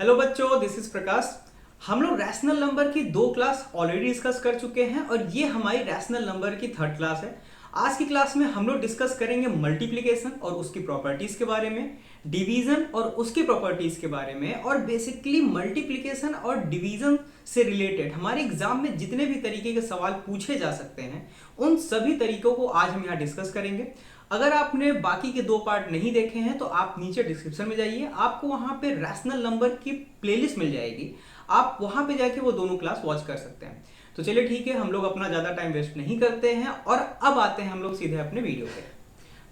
Hello बच्चों, this is प्रकाश। हम लोग रैशनल नंबर की 2 क्लास ऑलरेडी डिस्कस कर चुके हैं और ये हमारी रैशनल नंबर की 3rd क्लास है। आज की क्लास में हम लोग डिस्कस करेंगे मल्टीप्लिकेशन और उसकी प्रॉपर्टीज के बारे में, डिवीजन और उसकी प्रॉपर्टीज के बारे में, और बेसिकली मल्टीप्लिकेशन और डिवीजन से रिलेटेड हमारे एग्जाम में जितने भी तरीके के सवाल पूछे जा सकते हैं उन सभी तरीकों को आज हम यहाँ डिस्कस करेंगे। अगर आपने बाकी के 2 पार्ट नहीं देखे हैं तो आप नीचे डिस्क्रिप्शन में जाइए, आपको वहां पे रैशनल नंबर की प्लेलिस्ट मिल जाएगी, आप वहां पे जाके वो दोनों क्लास वॉच कर सकते हैं। तो चलिए ठीक है, हम लोग अपना ज्यादा टाइम वेस्ट नहीं करते हैं और अब आते हैं हम लोग सीधे अपने वीडियो पे।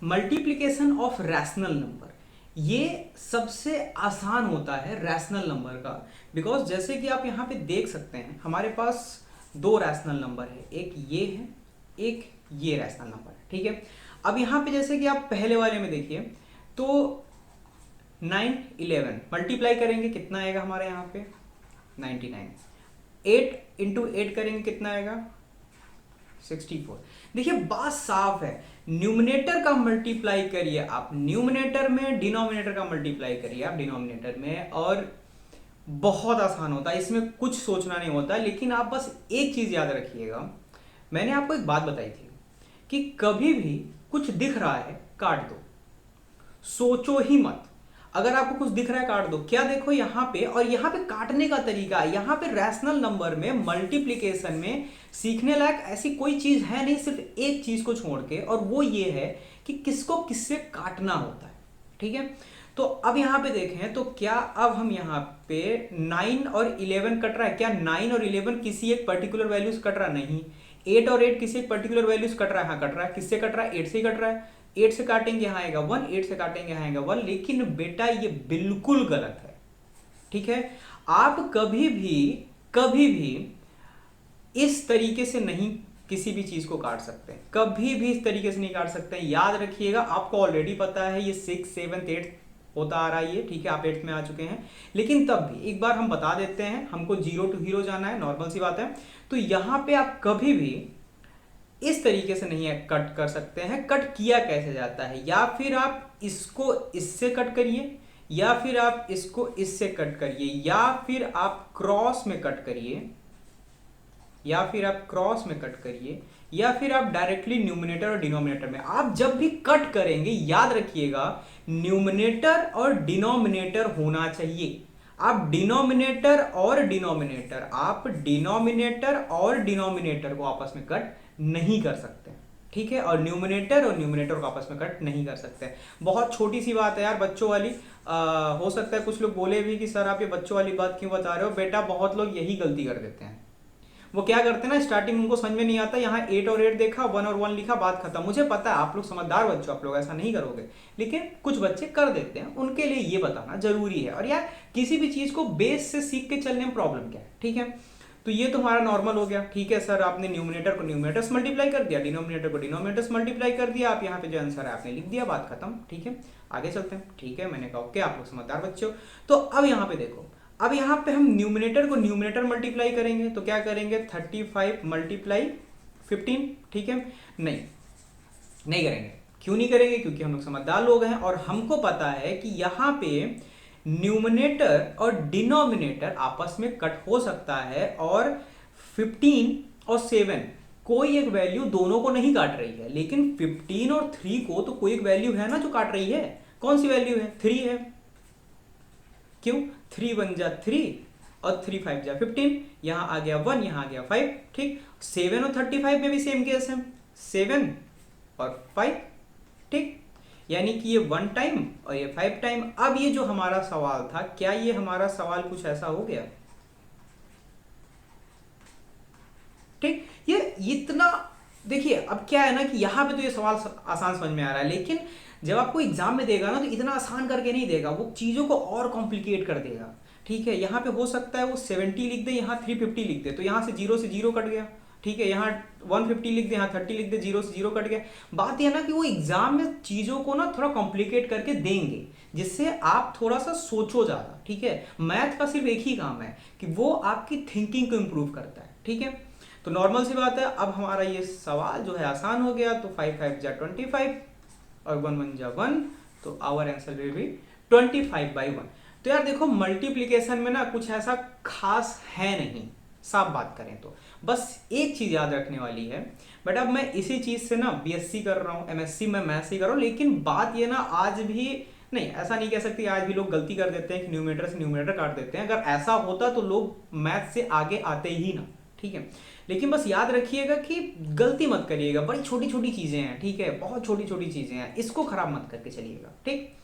मल्टीप्लीकेशन ऑफ रैशनल नंबर ये सबसे आसान होता है रैशनल नंबर का, बिकॉज जैसे कि आप यहाँ पे देख सकते हैं हमारे पास 2 रैशनल नंबर है, एक ये है एक ये रैशनल नंबर है। ठीक है, अब यहाँ पे जैसे कि आप पहले वाले में देखिए तो 9 11 मल्टीप्लाई करेंगे कितना आएगा हमारे यहाँ पे 99। 8 इंटू 8 करेंगे कितना आएगा 64। देखिए बात साफ है, न्यूमिनेटर का मल्टीप्लाई करिए आप न्यूमिनेटर में, डिनोमिनेटर का मल्टीप्लाई करिए आप डिनोमिनेटर में, और बहुत आसान होता है, इसमें कुछ सोचना नहीं होता। लेकिन आप बस एक चीज याद रखिएगा, मैंने आपको एक बात बताई थी कि कभी भी कुछ दिख रहा है काट दो, सोचो ही मत। अगर आपको कुछ दिख रहा है काट दो। क्या देखो यहाँ पे, और यहाँ पे काटने का तरीका, यहाँ पे रैशनल नंबर में मल्टीप्लिकेशन में सीखने लायक ऐसी कोई चीज है नहीं, सिर्फ एक चीज को छोड़ के, और वो ये है कि किसको किससे काटना होता है। ठीक है, तो अब यहाँ पे देखें तो क्या अब हम यहाँ पे 9 और 11 कट रहा है, क्या 9 और 11 किसी एक पर्टिकुलर वैल्यू से कट रहा नहीं। 8 और 8 किसी एक पर्टिकुलर वैल्यू से कट रहा है, हाँ कट रहा है। किससे कट रहा है, 8 से ही कट रहा है। 8 से काटेंगे यहाँ आएगा 1, 8 से काटेंगे यहाँ आएगा 1। लेकिन बेटा ये बिल्कुल गलत है। ठीक है, आप कभी भी इस तरीके से नहीं किसी भी चीज को काट सकते हैं, कभी भी इस तरीके से नहीं काट सकते हैं। याद रखिएगा, आपको ऑलरेडी पता है ये 6 7 8 होता आ रहा है ये, ठीक है, आप 8th में आ चुके हैं। लेकिन तब भी एक बार हम बता देते हैं, हमको 0 to हीरो जाना है, नॉर्मल सी बात है। तो यहां पे आप कभी भी इस तरीके से नहीं कट कर सकते हैं। कट किया कैसे जाता है, या फिर आप इसको इससे कट करिए, या फिर आप इसको इससे कट करिए, या फिर आप क्रॉस में कट करिए, या फिर आप क्रॉस में कट करिए, या फिर आप डायरेक्टली न्यूमिनेटर और डिनोमिनेटर में। आप जब भी कट करेंगे याद रखिएगा न्यूमिनेटर और डिनोमिनेटर होना चाहिए। आप डिनोमिनेटर और डिनोमिनेटर को आपस में कट नहीं कर सकते। ठीक है, और न्यूमिनेटर को आपस में कट नहीं कर सकते। बहुत छोटी सी बात है यार, बच्चों वाली। हो सकता है कुछ लोग बोले भी कि सर आप ये बच्चों वाली बात क्यों बता रहे हो। बेटा बहुत लोग यही गलती कर देते हैं। वो क्या करते हैं ना, स्टार्टिंग उनको समझ में नहीं आता, यहाँ 8 और 8 देखा, 1 और 1 लिखा, बात खत्म। मुझे पता है आप लोग समझदार बच्चों, आप लोग ऐसा नहीं करोगे, लेकिन कुछ बच्चे कर देते हैं, उनके लिए ये बताना जरूरी है। और यार किसी भी चीज को बेस से सीख के चलने में प्रॉब्लम क्या है। ठीक है, तो ये तो हमारा नॉर्मल हो गया। ठीक है सर, आपने न्यूमिनेटर को न्यूमिनेटर से मल्टीप्लाई कर दिया, डिनोमिनेटर को डिनोमिनेटर से मल्टीप्लाई कर दिया, आप यहाँ पे जो आंसर है आपने लिख दिया, बात खत्म। ठीक है, आगे चलते हैं। ठीक है, मैंने कहा ओके, आप लोग समझदार बच्चे हो। तो अब यहाँ पे देखो, अब यहाँ पे हम न्यूमिनेटर को न्यूमिनेटर मल्टीप्लाई करेंगे तो क्या करेंगे 35 मल्टीप्लाई 15। ठीक है, नहीं करेंगे। क्यों नहीं करेंगे, क्योंकि हम लोग समझदार लोग हैं और हमको पता है कि यहाँ पे न्यूमिनेटर और डिनोमिनेटर आपस में कट हो सकता है, और 15 और 7 कोई एक वैल्यू दोनों को नहीं काट रही है, लेकिन 15 और 3 को तो कोई एक वैल्यू है ना जो काट रही है। कौन सी वैल्यू है, 3 है। क्यों, 3 1 जा 3 और 3 5 जा 15, यहां आ गया 1, यहां आ गया 5। ठीक, 7 और 35 में भी सेम केस है, 7 और 5। ठीक, यानी कि ये 1 टाइम और ये 5 टाइम। अब ये जो हमारा सवाल था, क्या ये हमारा सवाल कुछ ऐसा हो गया। ठीक, ये इतना देखिए, अब क्या है ना कि यहां पे तो ये सवाल आसान समझ में आ रहा है, लेकिन जब आपको एग्जाम में देगा ना तो इतना आसान करके नहीं देगा, वो चीजों को और कॉम्प्लिकेट कर देगा। ठीक है, यहाँ पे हो सकता है वो 70 लिख दे, यहाँ 350 लिख दे, तो यहाँ से 0 से 0 कट गया। ठीक है, यहाँ 150 लिख दे, यहाँ 30 लिख दे, 0 से 0 कट गया। बात यह ना कि वो एग्जाम में चीजों को ना थोड़ा कॉम्प्लिकेट करके देंगे, जिससे आप थोड़ा सा सोचो ज्यादा। ठीक है, मैथ का सिर्फ एक ही काम है कि वो आपकी थिंकिंग को इंप्रूव करता है। ठीक है, तो नॉर्मल सी बात है। अब हमारा ये सवाल जो है आसान हो गया, तो 5 5 जा 25 और 1 1 जा 1, तो आवर आंसर विल बी 25/1। तो यार देखो मल्टीप्लिकेशन में ना कुछ ऐसा खास है नहीं, साफ बात करें तो बस एक चीज याद रखने वाली है। बट अब मैं इसी चीज से ना बीएससी कर रहा हूँ, एमएससी में मैथ्स ही कर रहा हूँ, लेकिन बात ये ना आज भी नहीं, ऐसा नहीं कह सकती, आज भी लोग गलती कर देते हैं कि न्यूमरेटर से न्यूमरेटर काट देते हैं। अगर ऐसा होता तो लोग मैथ से आगे आते ही ना, ठीक है। लेकिन बस याद रखिएगा कि गलती मत करिएगा, बड़ी छोटी छोटी चीजें हैं, ठीक है, बहुत छोटी छोटी चीजें हैं, इसको खराब मत करके चलिएगा, ठीक।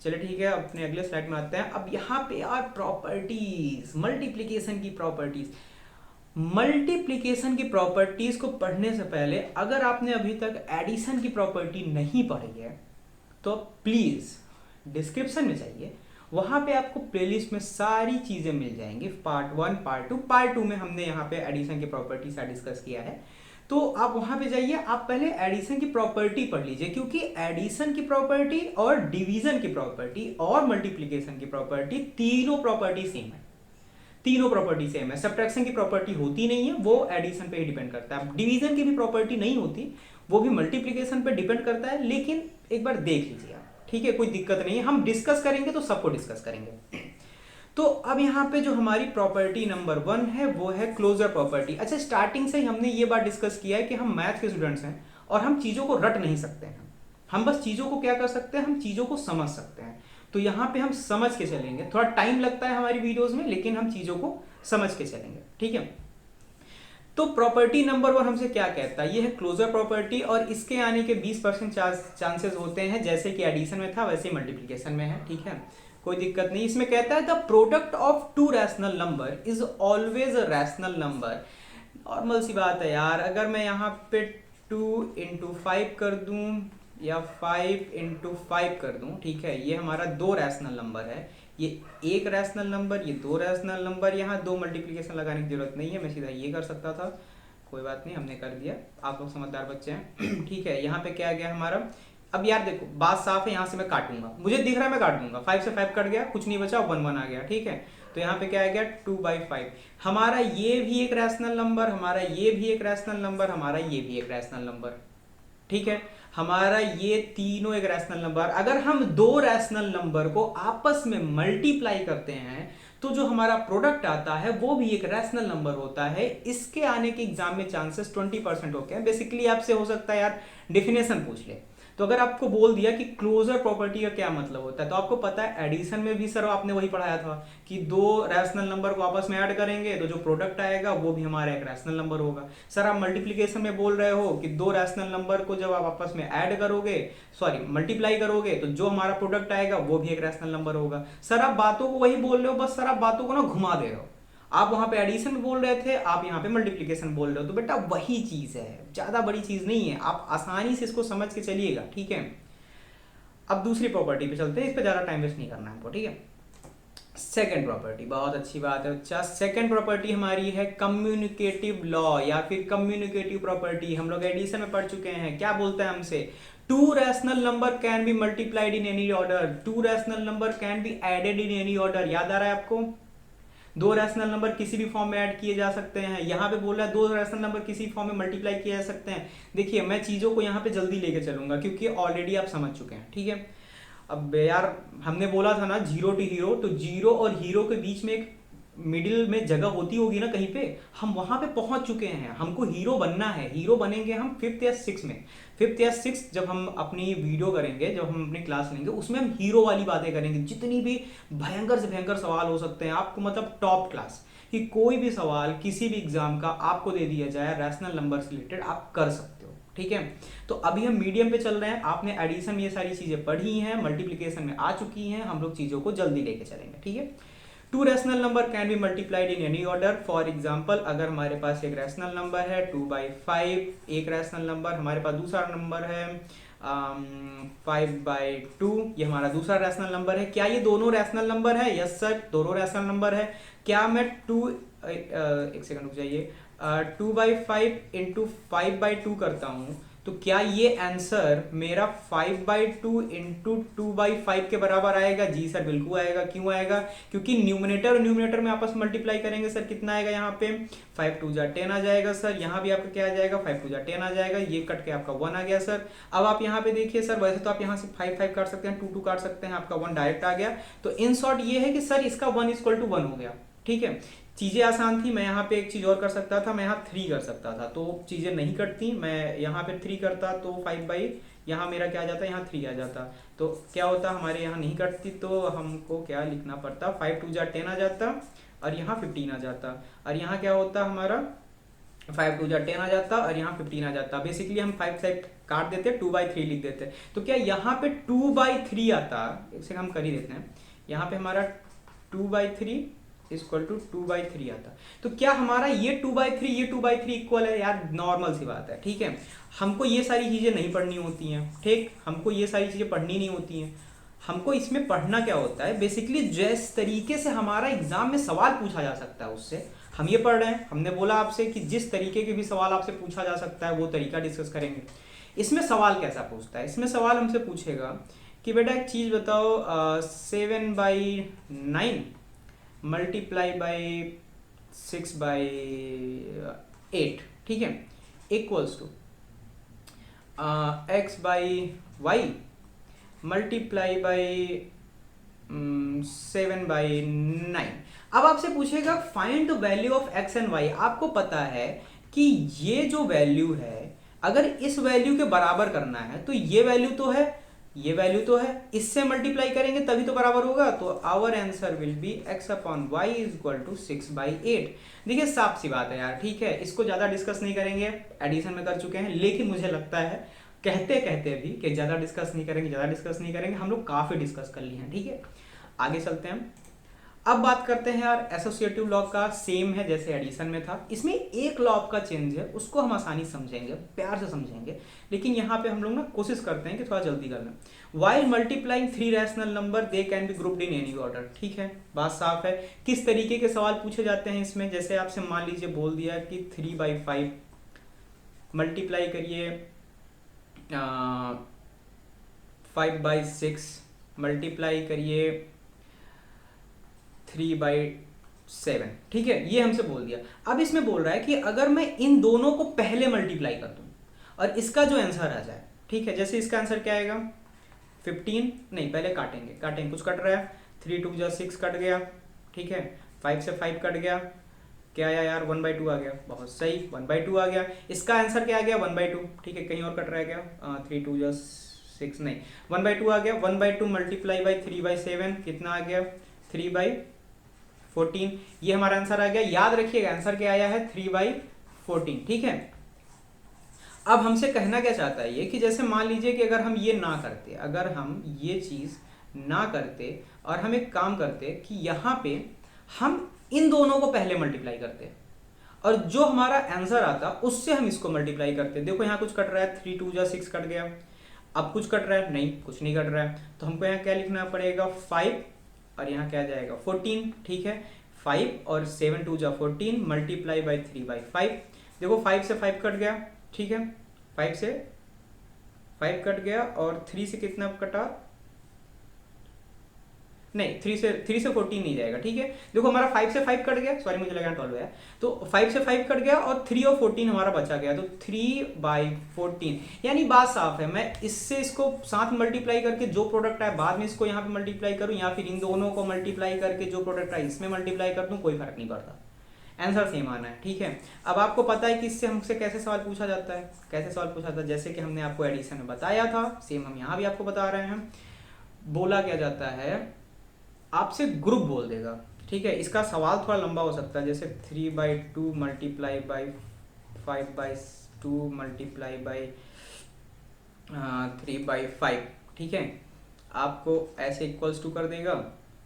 चलिए ठीक है, अपने अगले स्लाइड में आते हैं। अब यहाँ पे यार प्रॉपर्टीज, मल्टीप्लिकेशन की प्रॉपर्टीज। मल्टीप्लिकेशन की प्रॉपर्टीज को पढ़ने से पहले अगर आपने अभी तक एडिशन की प्रॉपर्टी नहीं पढ़ी है तो प्लीज डिस्क्रिप्शन में जाइए, वहां पे आपको प्लेलिस्ट में सारी चीजें मिल जाएंगी। पार्ट 1, पार्ट 2, पार्ट 2 में हमने यहाँ पे एडिशन की प्रॉपर्टी से डिस्कस किया है, तो आप वहां पे जाइए, आप पहले एडिशन की प्रॉपर्टी पढ़ लीजिए, क्योंकि एडिशन की प्रॉपर्टी और डिवीजन की प्रॉपर्टी और मल्टीप्लिकेशन की प्रॉपर्टी तीनों प्रॉपर्टी सेम है, तीनों प्रॉपर्टी सेम है। सब्ट्रैक्शन की प्रॉपर्टी होती नहीं है, वो एडिशन पे ही डिपेंड करता है। डिवीजन की भी प्रॉपर्टी नहीं होती, वो भी मल्टीप्लिकेशन पे डिपेंड करता है, लेकिन एक बार देख लीजिए आप, ठीक है, कोई दिक्कत नहीं है, हम डिस्कस करेंगे तो सबको डिस्कस करेंगे। तो अब यहाँ पे जो हमारी प्रॉपर्टी नंबर 1 है वो है क्लोजर प्रॉपर्टी। अच्छा, स्टार्टिंग से ही हमने ये बात डिस्कस किया है कि हम मैथ के स्टूडेंट्स हैं और हम चीजों को रट नहीं सकते हैं, हम बस चीजों को क्या कर सकते हैं, हम चीजों को समझ सकते हैं। तो यहाँ पे हम समझ के चलेंगे, थोड़ा टाइम लगता है हमारी वीडियोस में, लेकिन हम चीजों को समझ के चलेंगे, ठीक है। तो प्रॉपर्टी नंबर 1 हमसे क्या कहता है, ये है क्लोजर प्रॉपर्टी, और इसके आने के 20% चांसेस होते हैं, जैसे कि एडिशन में था वैसे ही मल्टीप्लिकेशन में है, ठीक है, कोई दिक्कत नहीं। इसमें कहता है the product of two rational number is always a rational number. Normal सी बात है यार, अगर मैं यहाँ पे 2 × 5 कर दूं या 5 × 5 कर दूं, ठीक है, ये हमारा 2 रैशनल नंबर है, ये 1 रैशनल नंबर, ये 2 रैशनल नंबर। यहाँ 2 मल्टीप्लिकेशन लगाने की जरूरत नहीं है, मैं सीधा ये कर सकता था, कोई बात नहीं, हमने कर दिया, आप लोग समझदार बच्चे हैं। ठीक है, यहाँ पे क्या आ गया हमारा, अब यार देखो बात साफ है, यहाँ से मैं काटूंगा, मुझे दिख रहा है मैं काट दूंगा, 5 से 5 कट गया, कुछ नहीं बचा, 1 1 आ गया, ठीक है। तो यहाँ पे क्या आ गया 2/5। हमारा ये भी एक रैशनल नंबर, हमारा ये भी एक रैशनल नंबर, हमारा ये भी एक रैशनल नंबर, ठीक है, हमारा ये तीनों एक रैशनल नंबर। अगर हम 2 रैशनल नंबर को आपस में मल्टीप्लाई करते हैं तो जो हमारा प्रोडक्ट आता है वो भी एक रैशनल नंबर होता है। इसके आने के एग्जाम में चांसेस 20% होते हैं। बेसिकली आपसे हो सकता है यार डेफिनेशन पूछ ले, तो अगर आपको बोल दिया कि क्लोजर प्रॉपर्टी का क्या मतलब होता है, तो आपको पता है एडिशन में भी सर आपने वही पढ़ाया था कि 2 रैशनल नंबर को आपस में ऐड करेंगे तो जो प्रोडक्ट आएगा वो भी हमारा एक रैशनल नंबर होगा। सर आप मल्टीप्लिकेशन में बोल रहे हो कि 2 रैशनल नंबर को जब आप आपस में ऐड करोगे, सॉरी मल्टीप्लाई करोगे, तो जो हमारा प्रोडक्ट आएगा वो भी एक रैशनल नंबर होगा। सर आप बातों को वही बोल रहे हो, बस सर आप बातों को ना घुमा दे रहे हो। आप वहां पे एडिशन बोल रहे थे, आप यहाँ पे मल्टीप्लिकेशन बोल रहे हो, तो बेटा वही चीज है, ज्यादा बड़ी चीज नहीं है, आप आसानी से इसको समझ के चलिएगा, ठीक है। अब दूसरी प्रॉपर्टी पे चलते हैं, इस पे ज्यादा टाइम वेस्ट नहीं करना है हमको, ठीक है। सेकेंड प्रॉपर्टी, बहुत अच्छी बात है बच्चा। सेकेंड प्रॉपर्टी हमारी है कम्युनिकेटिव लॉ या फिर कम्युनिकेटिव प्रॉपर्टी। हम लोग एडिशन में पढ़ चुके हैं, क्या बोलते हैं हमसे, 2 rational number can be multiplied in any order, 2 rational number can be added in any order. याद आ रहा है आपको, 2 रैशनल नंबर किसी भी फॉर्म में ऐड किए जा सकते हैं। यहाँ पे बोल रहा है 2 रैशनल नंबर किसी फॉर्म में मल्टीप्लाई किए जा सकते हैं। देखिए मैं चीजों को यहाँ पे जल्दी लेके चलूंगा क्योंकि ऑलरेडी आप समझ चुके हैं, ठीक है। अब यार हमने बोला था ना 0 to हीरो, तो 0 और हीरो के बीच में एक मिडिल में जगह होती होगी ना कहीं पे, हम वहां पे पहुंच चुके हैं। हमको हीरो बनना है, हीरो बनेंगे हम 5th या 6th में। 5th या 6th जब हम अपनी वीडियो करेंगे, जब हम अपनी क्लास लेंगे, उसमें हम हीरो वाली बातें करेंगे। जितनी भी भयंकर से भयंकर सवाल हो सकते हैं आपको, मतलब टॉप क्लास, कि कोई भी सवाल किसी भी एग्जाम का आपको दे दिया जाए रैशनल नंबर से रिलेटेड, आप कर सकते हो, ठीक है। तो अभी हम मीडियम पे चल रहे हैं, आपने एडिशन में ये सारी चीजें पढ़ी हैं, मल्टीप्लिकेशन में आ चुकी हैं, हम लोग चीजों को जल्दी लेके चलेंगे, ठीक है। 2 rational number can be multiplied in any order. For example, अगर हमारे पास एक रैशनल नंबर है 2/5, एक रैशनल नंबर, हमारे पास दूसरा नंबर है 5/2, ये हमारा दूसरा रैशनल नंबर है। क्या ये दोनों रैशनल नंबर है? यस सर, दोनों रैशनल नंबर है। क्या मैं एक सेकंड रुक जाइए, 2/5 × 5/2 करता हूँ तो क्या ये आंसर मेरा 5/2 इंटू 2/5 के बराबर आएगा? जी सर बिल्कुल आएगा। क्यों आएगा? क्योंकि न्यूमिनेटर और न्यूमिनेटर में आपस में मल्टीप्लाई करेंगे सर, कितना आएगा यहाँ पे? 5 2 जा 10 आ जाएगा सर। यहाँ भी आपका क्या आ जाएगा? 5 2 जा 10 आ जाएगा। ये कट के आपका 1 आ गया सर। अब आप यहाँ पे देखिए सर, वैसे तो आप यहाँ से 5 5 काट सकते हैं, 2 2 काट सकते हैं, आपका 1 डायरेक्ट आ गया। तो इन शॉर्ट ये है कि सर इसका 1 = 1 हो गया। ठीक है, चीजें आसान थी। मैं यहाँ पे एक चीज और कर सकता था, मैं यहाँ 3 कर सकता था, तो चीजें नहीं कटती। मैं यहाँ पे 3 करता तो 5 यहाँ मेरा क्या आ जाता, यहाँ 3 आ जाता, तो क्या होता, हमारे यहाँ नहीं कटती, तो हमको क्या लिखना पड़ता, 5 2 जा 10 आ जाता और यहाँ 15 आ जाता। और यहाँ क्या होता हमारा, 5 2 जा 10 आ जाता और यहाँ 15 आ जाता। बेसिकली हम 5 5 काट देते, 2/3 लिख देते। तो क्या यहाँ पे 2/3 आता, इसे हम कर ही देते हैं। यहाँ पे हमारा 2/3 = 2/3 आता। तो क्या हमारा ये 2/3 ये 2/3 इक्वल है? यार नॉर्मल सी बात है। ठीक है, हमको ये सारी चीजें नहीं पढ़नी होती हैं। ठीक, हमको ये सारी चीजें पढ़नी नहीं होती हैं। हमको इसमें पढ़ना क्या होता है, बेसिकली जिस तरीके से हमारा एग्जाम में सवाल पूछा जा सकता है उससे हम ये पढ़ रहे हैं। हमने बोला आपसे कि जिस तरीके के भी सवाल आपसे पूछा जा सकता है वो तरीका डिस्कस करेंगे। इसमें सवाल कैसा पूछता है? इसमें सवाल हमसे पूछेगा कि बेटा एक चीज बताओ, 7/9 मल्टीप्लाई बाई 6/8, ठीक है, equals to x/y multiply by 7/9। अब आपसे पूछेगा find the value of x and y। आपको पता है कि ये जो वैल्यू है, अगर इस वैल्यू के बराबर करना है तो ये वैल्यू तो है, ये वैल्यू तो है, इससे मल्टीप्लाई करेंगे तभी तो बराबर होगा। तो our answer will be x/y = 6/8। देखिए साफ सी बात है यार। ठीक है, इसको ज्यादा डिस्कस नहीं करेंगे, एडिशन में कर चुके हैं, लेकिन मुझे लगता है कहते कहते भी कि ज्यादा डिस्कस नहीं करेंगे, ज्यादा डिस्कस नहीं करेंगे, हम लोग काफी डिस्कस कर लिए हैं। ठीक है, आगे चलते हैं। अब बात करते हैं यार एसोसिएटिव लॉ का। सेम है जैसे एडिशन में था, इसमें एक लॉ का चेंज है, उसको हम आसानी समझेंगे, प्यार से समझेंगे, लेकिन यहाँ पे हम लोग ना कोशिश करते हैं कि थोड़ा जल्दी कर लें। While multiplying 3 rational number they can be grouped in any order. ठीक है, बात साफ है। किस तरीके के सवाल पूछे जाते हैं इसमें? जैसे आपसे मान लीजिए बोल दिया कि 3/5 मल्टीप्लाई करिए 5/6 मल्टीप्लाई करिए 3/7। ठीक है, ये हमसे बोल दिया। अब इसमें बोल रहा है कि अगर मैं इन दोनों को पहले मल्टीप्लाई कर दूं और इसका जो आंसर आ जाए, ठीक है, जैसे इसका आंसर क्या आएगा, 15 नहीं, पहले काटेंगे, कुछ कट रहा है, 3 2 जा 6 कट गया। ठीक है, 5 से 5 कट गया, क्या आया यार, 1/2 आ गया। बहुत सही, 1/2 आ गया। इसका आंसर क्या आ गया, 1/2। ठीक है, कहीं और कट रहा है क्या, 3 2 जा 6 नहीं, 1/2 आ गया। 1/2 मल्टीप्लाई बाई 3/7 कितना आ गया, 3/14। ये हमारा आंसर आ गया। याद रखिएगा आंसर क्या आया है, 3/14। ठीक है, अब हमसे कहना क्या चाहता है ये, कि जैसे मान लीजिए कि अगर हम ये ना करते, अगर हम ये चीज ना करते और हम एक काम करते कि यहाँ पे हम इन दोनों को पहले मल्टीप्लाई करते और जो हमारा आंसर आता उससे हम इसको मल्टीप्लाई करते। देखो यहाँ कुछ कट रहा है, 3 2 जा 6 कट गया। अब कुछ कट रहा है, नहीं कुछ नहीं कट रहा है, तो हमको यहाँ क्या लिखना पड़ेगा, 5 और यहाँ क्या जाएगा, 14। ठीक है, 5 और 7 2 जा 14 मल्टीप्लाई बाई 3/5। देखो 5 से 5 कट गया। ठीक है, 5 से 5 कट गया और 3 से कितना कटा, नहीं 3 से 14 नहीं जाएगा। ठीक है, देखो हमारा 5 से 5 कट गया, सॉरी मुझे लगा 12 है, तो 5 से 5 कट गया और 3 और 14 हमारा बचा गया, तो 3/14। यानी बात साफ है, मैं इससे इसको साथ मल्टीप्लाई करके जो प्रोडक्ट आए बाद में इसको यहाँ पे मल्टीप्लाई करूँ, या फिर इन दोनों को मल्टीप्लाई करके जो प्रोडक्ट आए इसमें मल्टीप्लाई कर दूँ, कोई फर्क नहीं पड़ता, आंसर सेम आना है। ठीक है, अब आपको पता है कि इससे हमसे कैसे सवाल पूछा जाता है, कैसे सवाल पूछा जाता है, जैसे कि हमने आपको एडिशन में बताया था, सेम हम यहाँ भी आपको बता रहे हैं। बोला क्या जाता है, आपसे ग्रुप बोल देगा। ठीक है, इसका सवाल थोड़ा लंबा हो सकता है, जैसे 3/2 मल्टीप्लाई बाई 5/2 मल्टीप्लाई बाई 3/5। ठीक है, आपको ऐसे इक्वल्स टू कर देगा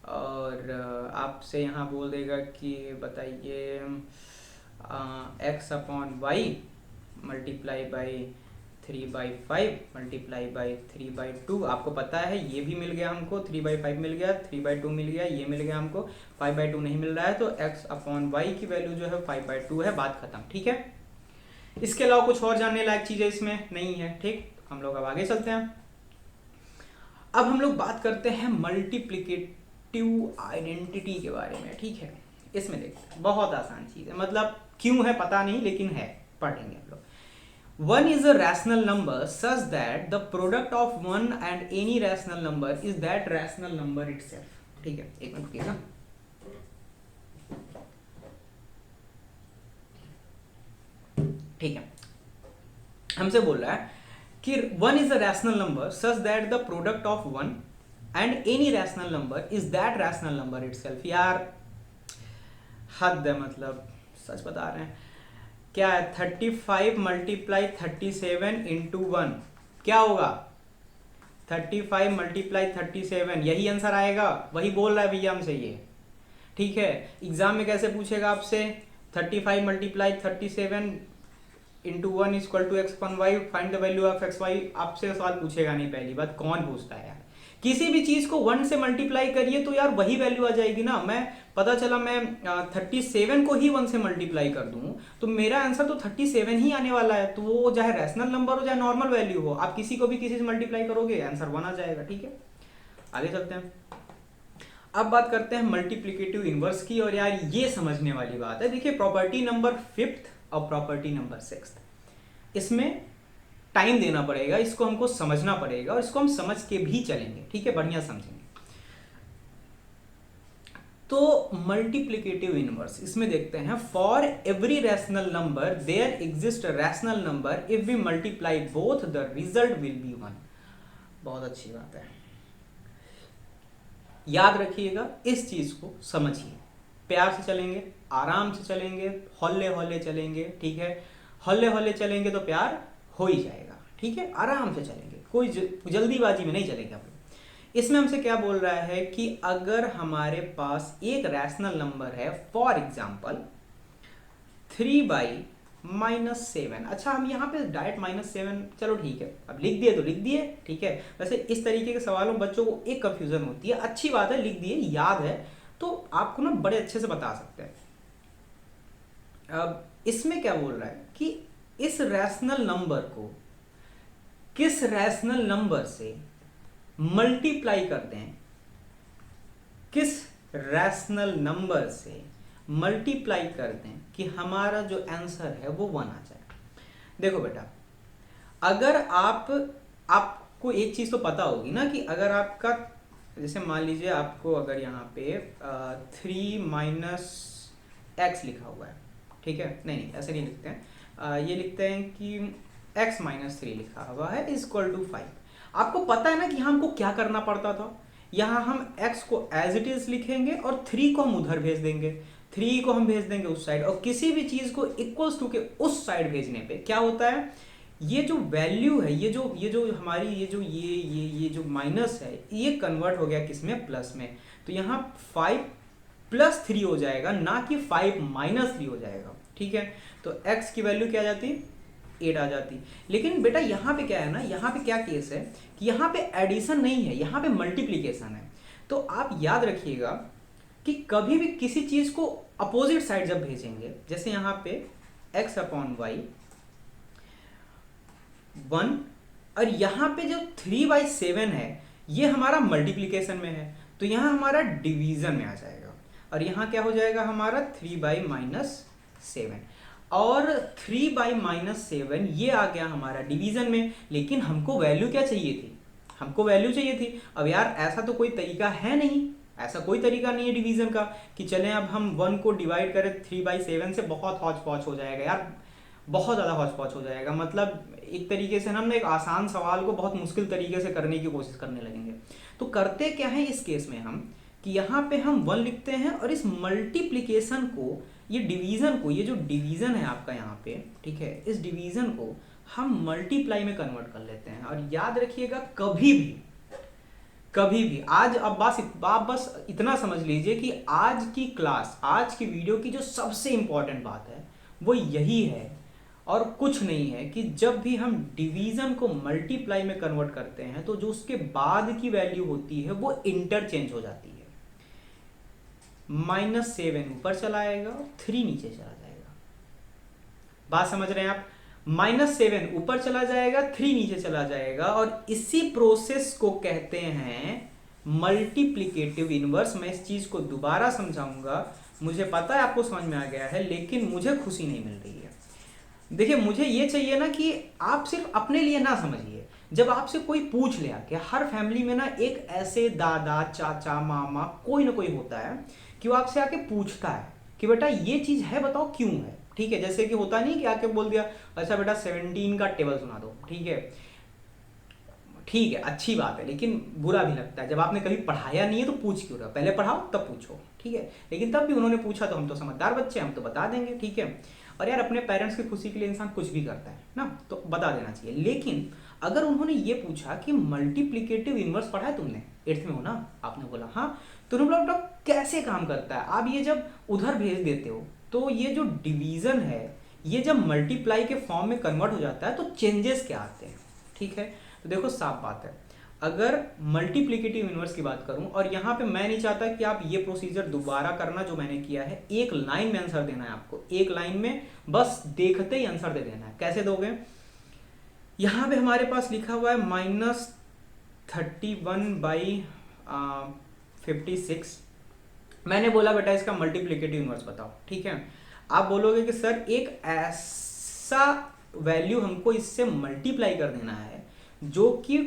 और आपसे यहाँ बोल देगा कि बताइए x/y multiply by 3/5 multiply by 3/2। आपको पता है ये भी मिल गया हमको, 3/5 मिल गया, 3/2 मिल गया, ये मिल गया हमको, 5/2 नहीं मिल रहा है, तो x/y की वैल्यू जो है 5/2 है, बात खत्म। ठीक है, इसके अलावा कुछ और जानने लायक चीजें इसमें नहीं है। ठीक, हम लोग अब आगे चलते हैं। अब हम लोग बात करते हैं मल्टीप्लिकेटिव आइडेंटिटी के बारे में। ठीक है, इसमें देखते हैं, बहुत आसान चीज है, मतलब क्यों है पता नहीं लेकिन है, पढ़ेंगे हम लोग। One is a rational number such that the product of one and any rational number is that rational number itself. ठीक है, एक मिनट रुकिएगा। ठीक है, हमसे बोल रहा है कि one is a rational number such that the product of one and any rational number is that rational number itself। यार हद है, मतलब सच बता रहे हैं। क्या है 35 मल्टीप्लाई 37 इंटू 1 क्या होगा? 35 मल्टीप्लाई 37, यही आंसर आएगा, वही बोल रहा है भैया हमसे ये। ठीक है, एग्जाम में कैसे पूछेगा आपसे 35 multiply 37 into 1 is equal to X upon Y, find the value of X Y, आपसे सवाल पूछेगा नहीं। पहली बात, कौन पूछता है यार? किसी भी चीज को 1 से मल्टीप्लाई करिए तो यार वही वैल्यू आ जाएगी ना। मैं पता चला मैं 37 को ही 1 से मल्टीप्लाई कर दूं तो मेरा आंसर तो 37 ही आने वाला है। तो वो चाहे रैशनल नंबर हो चाहे नॉर्मल वैल्यू हो, आप किसी को भी किसी से मल्टीप्लाई करोगे आंसर 1 आ जाएगा। ठीक है, आगे चलते हैं। अब बात करते हैं मल्टीप्लिकेटिव इनवर्स की, और यार ये समझने वाली बात है। देखिए, प्रॉपर्टी नंबर 5th और प्रॉपर्टी नंबर 6th, इसमें टाइम देना पड़ेगा, इसको हमको समझना पड़ेगा और इसको हम समझ के भी चलेंगे। ठीक है, बढ़िया समझेंगे। तो मल्टीप्लिकेटिव इनवर्स, इसमें देखते हैं for every rational number there exist rational number if we multiply both the result will be 1। बहुत अच्छी बात है, याद रखिएगा, इस चीज को समझिए, प्यार से चलेंगे, आराम से चलेंगे, हौले हौले चलेंगे। ठीक है, हौले हौले चलेंगे तो प्यार हो ही जाएगा। ठीक है, आराम से चलेंगे, कोई जल्दीबाजी में नहीं चलेंगे हम लोग। इसमें हमसे क्या बोल रहा है कि अगर हमारे पास एक रैशनल नंबर है, फॉर एग्जाम्पल 3/-7। अच्छा, हम यहाँ पे डायरेक्ट -7, चलो ठीक है, अब लिख दिए तो लिख दिए। ठीक है, वैसे इस तरीके के सवालों में बच्चों को एक कंफ्यूजन होती है, अच्छी बात है, लिख दिए, याद है तो आपको ना बड़े अच्छे से बता सकते हैं। अब इसमें क्या बोल रहा है कि इस रैशनल नंबर को किस रैशनल नंबर से मल्टीप्लाई करते हैं, किस रैशनल नंबर से मल्टीप्लाई करते हैं कि हमारा जो आंसर है वो 1 आ जाए। देखो बेटा, अगर आपको एक चीज तो पता होगी ना कि अगर आपका, जैसे मान लीजिए आपको अगर यहाँ पे 3 - x लिखा हुआ है। ठीक है, नहीं ऐसे नहीं लिखते हैं, ये लिखते हैं कि x - 3 लिखा हुआ है इज इक्वल टू 5। आपको पता है ना कि हमको क्या करना पड़ता था, यहाँ हम x को एज इट इज लिखेंगे और 3 को हम उधर भेज देंगे, 3 को हम भेज देंगे उस साइड, और किसी भी चीज को इक्वल्स टू के उस साइड भेजने पे क्या होता है, ये जो वैल्यू है, ये जो हमारी ये जो माइनस है, ये कन्वर्ट हो गया किसमें, प्लस में। तो यहाँ 5+3 हो जाएगा, ना कि 5 - 3 हो जाएगा। ठीक है, तो x की वैल्यू क्या आ जाती, 8 आ जाती। लेकिन बेटा यहाँ पे क्या है ना, यहाँ पे क्या केस है कि यहाँ पे एडिशन नहीं है, यहाँ पे मल्टीप्लीकेशन है। तो आप याद रखिएगा कि कभी भी किसी चीज को अपोजिट साइड जब भेजेंगे, जैसे यहाँ पे x/y 1, और यहाँ पे जो 3/7 है ये हमारा मल्टीप्लीकेशन में है, तो यहाँ हमारा डिवीजन में आ जाएगा, और यहाँ क्या हो जाएगा हमारा 3/-7, और 3/-7 ये आ गया हमारा डिवीजन में। लेकिन हमको वैल्यू क्या चाहिए थी, हमको वैल्यू चाहिए थी। अब यार ऐसा तो कोई तरीका है नहीं, ऐसा कोई तरीका नहीं है डिवीजन का कि चलें अब हम 1 को डिवाइड करें 3/7 से, बहुत हौच पौच हो जाएगा यार, बहुत ज़्यादा हौच पौच हो जाएगा। मतलब एक तरीके से हम एक आसान सवाल को बहुत मुश्किल तरीके से करने की कोशिश करने लगेंगे। तो करते क्या है इस केस में हम कि यहाँ पे हम 1 लिखते हैं और इस मल्टीप्लिकेशन को, ये डिवीजन को, ये जो डिवीजन है आपका यहाँ पे, ठीक है, इस डिवीजन को हम मल्टीप्लाई में कन्वर्ट कर लेते हैं। और याद रखिएगा कभी भी आज, अब बस इतना समझ लीजिए कि आज की क्लास, आज की वीडियो की जो सबसे इंपॉर्टेंट बात है वो यही है और कुछ नहीं है कि जब भी हम डिवीजन को मल्टीप्लाई में कन्वर्ट करते हैं तो जो उसके बाद की वैल्यू होती है वो इंटरचेंज हो जाती है। -7 ऊपर चला आएगा और 3 नीचे चला जाएगा। बात समझ रहे हैं आप? -7 ऊपर चला जाएगा, 3 नीचे चला जाएगा, और इसी प्रोसेस को कहते हैं मल्टीप्लिकेटिव इनवर्स। मैं इस चीज को दोबारा समझाऊंगा, मुझे पता है आपको समझ में आ गया है, लेकिन मुझे खुशी नहीं मिल रही है। देखिए, मुझे ये चाहिए ना कि आप सिर्फ अपने लिए ना समझिए। जब आपसे कोई पूछ ले आके, हर फैमिली में ना एक ऐसे दादा, चाचा, मामा कोई ना कोई होता है कि वो आपसे आके पूछता है कि बेटा ये चीज है, बताओ क्यों है। ठीक है, जैसे कि होता नहीं कि आके बोल दिया अच्छा बेटा 17 का टेबल सुना दो। ठीक है, ठीक है, अच्छी बात है, लेकिन बुरा भी लगता है। जब आपने कभी पढ़ाया नहीं है तो पूछ क्यों रहे हो, पहले पढ़ाओ तब पूछो। ठीक है, लेकिन तब भी उन्होंने पूछा तो हम तो समझदार बच्चे, हम तो बता देंगे। ठीक है, और यार अपने पेरेंट्स की खुशी के लिए इंसान कुछ भी करता है ना, तो बता देना चाहिए। लेकिन अगर उन्होंने ये पूछा कि मल्टीप्लिकेटिव इनवर्स पढ़ा है तुमने, 8th में हो ना, आपने बोला हाँ, तो उन्होंने बोला बेटा कैसे काम करता है। आप ये जब उधर भेज देते हो तो ये जो डिवीजन है, ये जब मल्टीप्लाई के फॉर्म में कन्वर्ट हो जाता है तो चेंजेस क्या आते हैं। ठीक है, तो देखो साफ बात है, अगर मल्टीप्लिकेटिव इनवर्स की बात करूं, और यहां पे मैं नहीं चाहता कि आप ये प्रोसीजर दोबारा करना जो मैंने किया है। एक लाइन में आंसर देना है आपको, एक लाइन में बस देखते ही आंसर दे देना है। कैसे दोगे, यहां पे हमारे पास लिखा हुआ है -31/56। मैंने बोला बेटा इसका मल्टीप्लिकेटिव इनवर्स बताओ। ठीक है, आप बोलोगे कि सर एक ऐसा वैल्यू हमको इससे मल्टीप्लाई कर देना है जो कि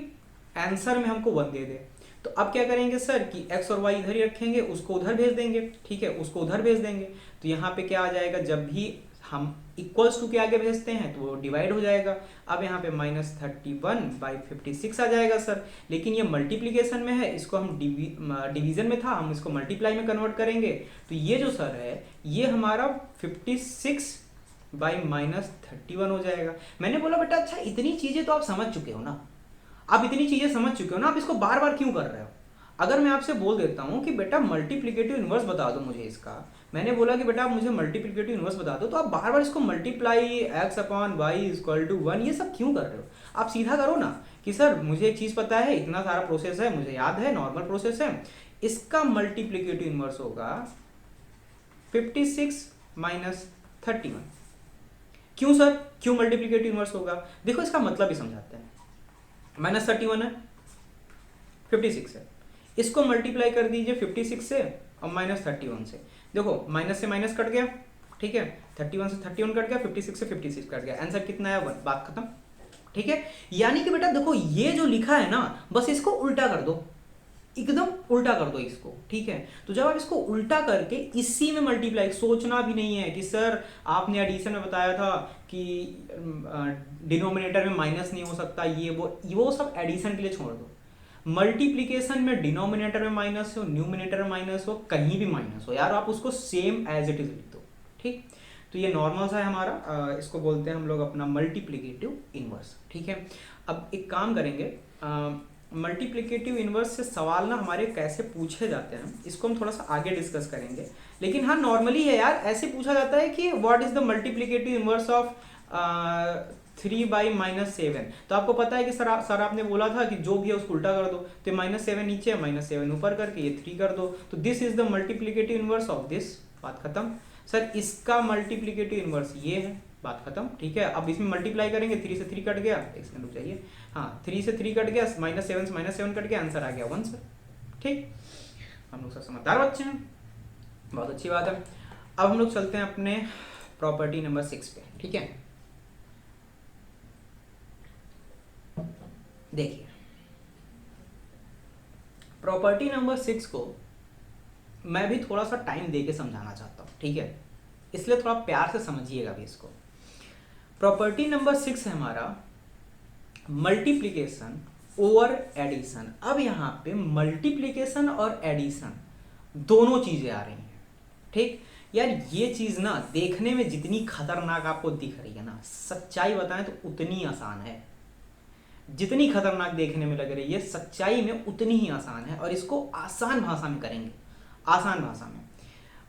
आंसर में हमको 1 दे दे। तो अब क्या करेंगे सर कि x और y इधर ही रखेंगे, उसको उधर भेज देंगे। ठीक है, उसको उधर भेज देंगे, तो यहाँ पे क्या आ जाएगा, जब भी हम इक्वल्स टू के आगे भेजते हैं तो वो डिवाइड हो जाएगा। अब यहाँ पे -31/56 आ जाएगा सर, लेकिन ये मल्टीप्लीकेशन में है, इसको हम डिवीजन में था, हम इसको मल्टीप्लाई में कन्वर्ट करेंगे, तो ये जो सर है ये हमारा 56/-31 हो जाएगा। मैंने बोला बेटा अच्छा इतनी चीजें तो आप समझ चुके हो ना, आप इतनी चीजें समझ चुके हो ना, आप इसको बार बार क्यों कर रहे हो। अगर मैं आपसे बोल देता हूं कि बेटा मल्टीप्लिकेटिव इनवर्स बता दो मुझे इसका, मैंने बोला कि बेटा आप मुझे मल्टीप्लिकेटिव इनवर्स बता दो, तो आप बार बार इसको मल्टीप्लाई x/y=1 ये सब क्यों कर रहे हो। आप सीधा करो ना कि सर मुझे एक चीज पता है, इतना सारा प्रोसेस है, मुझे याद है, नॉर्मल प्रोसेस है, इसका मल्टीप्लिकेटिव इनवर्स होगा 56-31। क्यों सर, क्यों मल्टीप्लिकेटिव इनवर्स होगा, देखो इसका मतलब ही समझाते हैं। -31 है, 56 है, इसको मल्टीप्लाई कर दीजिए 56 से और -31 से। देखो माइनस से माइनस कट गया, ठीक है, 31 से 31 कट गया, 56 से 56 कट गया, आंसर कितना है 1, बात खत्म। ठीक है, यानी कि बेटा देखो ये जो लिखा है ना, बस इसको उल्टा कर दो, एकदम उल्टा कर दो इसको। ठीक है, तो जब आप इसको उल्टा करके इसी में मल्टीप्लाई, सोचना भी नहीं है कि सर आपने एडिशन में बताया था कि डिनोमिनेटर में माइनस नहीं हो सकता, ये वो सब एडिशन के लिए छोड़ दो। मल्टीप्लिकेशन में डिनोमिनेटर में माइनस हो, न्यूमिनेटर में माइनस हो, कहीं भी माइनस हो यार, आप उसको सेम एज इट इज लिख दो। ठीक, तो ये नॉर्मल सा है हमारा, इसको बोलते हैं हम लोग अपना मल्टीप्लिकेटिव इनवर्स। ठीक है, अब एक काम करेंगे, मल्टीप्लिकेटिव इनवर्स से सवाल ना हमारे कैसे पूछे जाते हैं इसको हम थोड़ा सा आगे डिस्कस करेंगे। लेकिन हाँ नॉर्मली है यार, ऐसे पूछा जाता है कि what is the multiplicative inverse of 3/-7। तो आपको पता है कि सर आपने बोला था कि जो भी है उसको उल्टा कर दो, तो -7 नीचे है, -7 ऊपर करके ये 3 कर दो, तो this is the multiplicative inverse of this, बात खत्म। सर इसका मल्टीप्लिकेटिव इनवर्स ये है, बात खत्म। ठीक है, अब इसमें मल्टीप्लाई करेंगे, 3 से 3 कट गया, एक सेकंड रुक जाइए, हाँ 3 से 3 कट गया, -7 से -7 कट गया, आंसर आ गया 1 सर। ठीक, हम लोग सर समझदार बच्चे हैं, बहुत अच्छी बात है। अब हम लोग चलते हैं अपने प्रॉपर्टी नंबर 6 पे। ठीक है, देखिए प्रॉपर्टी नंबर 6 को मैं भी थोड़ा सा टाइम दे के समझाना चाहता हूँ। ठीक है, इसलिए थोड़ा प्यार से समझिएगा भी इसको। प्रॉपर्टी नंबर 6 है हमारा मल्टीप्लिकेशन ओवर एडिशन। अब यहाँ पे मल्टीप्लिकेशन और एडिशन दोनों चीजें आ रही हैं। ठीक यार, ये चीज ना देखने में जितनी खतरनाक आपको दिख रही है ना, सच्चाई बताएं तो उतनी आसान है। जितनी खतरनाक देखने में लग रही है, सच्चाई में उतनी ही आसान है, और इसको आसान भाषा में करेंगे, आसान भाषा में।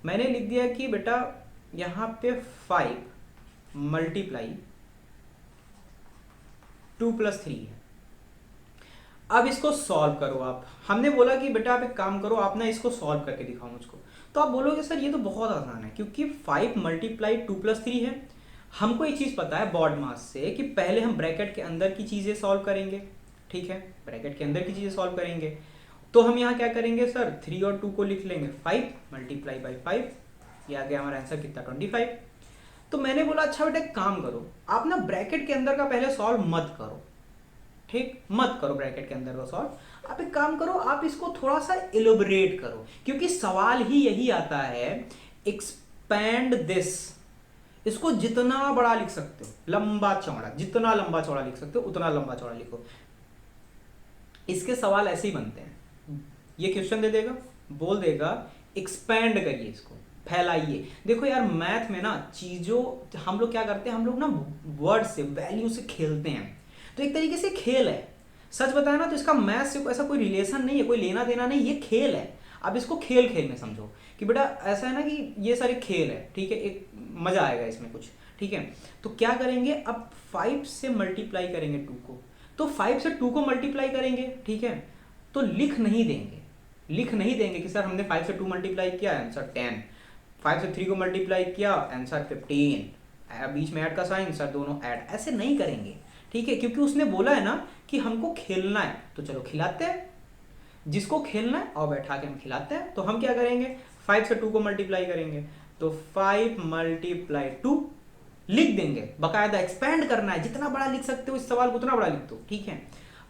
मैंने लिख दिया कि बेटा यहाँ पे 5 मल्टीप्लाई 2 + 3 है। अब इसको सॉल्व करो आप। हमने बोला कि बेटा आप एक काम करो, आप ना इसको सॉल्व करके दिखाओ मुझको। तो आप बोलोगे सर ये तो बहुत आसान है, क्योंकि 5 मल्टीप्लाई 2 + 3 है, हमको एक चीज़ पता है बॉड मास से कि पहले हम ब्रैकेट के अंदर की चीज़ें सॉल्व करेंगे, ठीक है, ब्रैकेट के अंदर की चीज़ें सॉल्व करेंगे। तो हम यहाँ क्या करेंगे सर, 3 और 2 को लिख लेंगे 5 मल्टीप्लाई बाई 5, ये आ गया हमारा आंसर कितना 25। तो मैंने बोला अच्छा बेटा एक काम करो, आप ना ब्रैकेट के अंदर का पहले सॉल्व मत करो, ठीक, मत करो ब्रैकेट के अंदर का सॉल्व, आप एक काम करो, आप इसको थोड़ा सा इलोबरेट करो, क्योंकि सवाल ही यही आता है, एक्सपैंड दिस, इसको जितना बड़ा लिख सकते हो, लंबा चौड़ा, जितना लंबा चौड़ा लिख सकते हो उतना लंबा चौड़ा लिखो। इसके सवाल ऐसे ही बनते हैं, ये क्वेश्चन दे देगा, बोल देगा एक्सपैंड करिए इसको, फैलाइए। देखो यार मैथ में ना चीजों, हम लोग क्या करते हैं, हम लोग ना वर्ड से, वैल्यू से खेलते हैं, तो एक तरीके से खेल है, सच बताया ना तो इसका मैथ से ऐसा कोई रिलेशन नहीं है, कोई लेना देना नहीं, ये खेल है। अब इसको खेल खेल में समझो कि बेटा ऐसा है ना कि ये सारे खेल है, ठीक है, एक मजा आएगा इसमें कुछ, ठीक है। तो क्या करेंगे, अब 5 से मल्टीप्लाई करेंगे 2 को, तो 5 से 2 को मल्टीप्लाई करेंगे, ठीक है, तो लिख नहीं देंगे कि सर हमने 5 से 2 मल्टीप्लाई किया आंसर 10, 5 से 3 को मल्टीप्लाई किया आंसर 15, बीच में ऐड का साइन, सर दोनों ऐड, ऐसे नहीं करेंगे, ठीक है, क्योंकि उसने बोला है ना कि हमको खेलना है, तो चलो खिलाते हैं, जिसको खेलना है और बैठा के हम खिलाते हैं। तो हम क्या करेंगे, 5 से 2 को मल्टीप्लाई करेंगे, तो 5 मल्टीप्लाई 2 लिख देंगे, बाकायदा एक्सपैंड करना है, जितना बड़ा लिख सकते हो इस सवाल को उतना बड़ा लिख दो, ठीक है।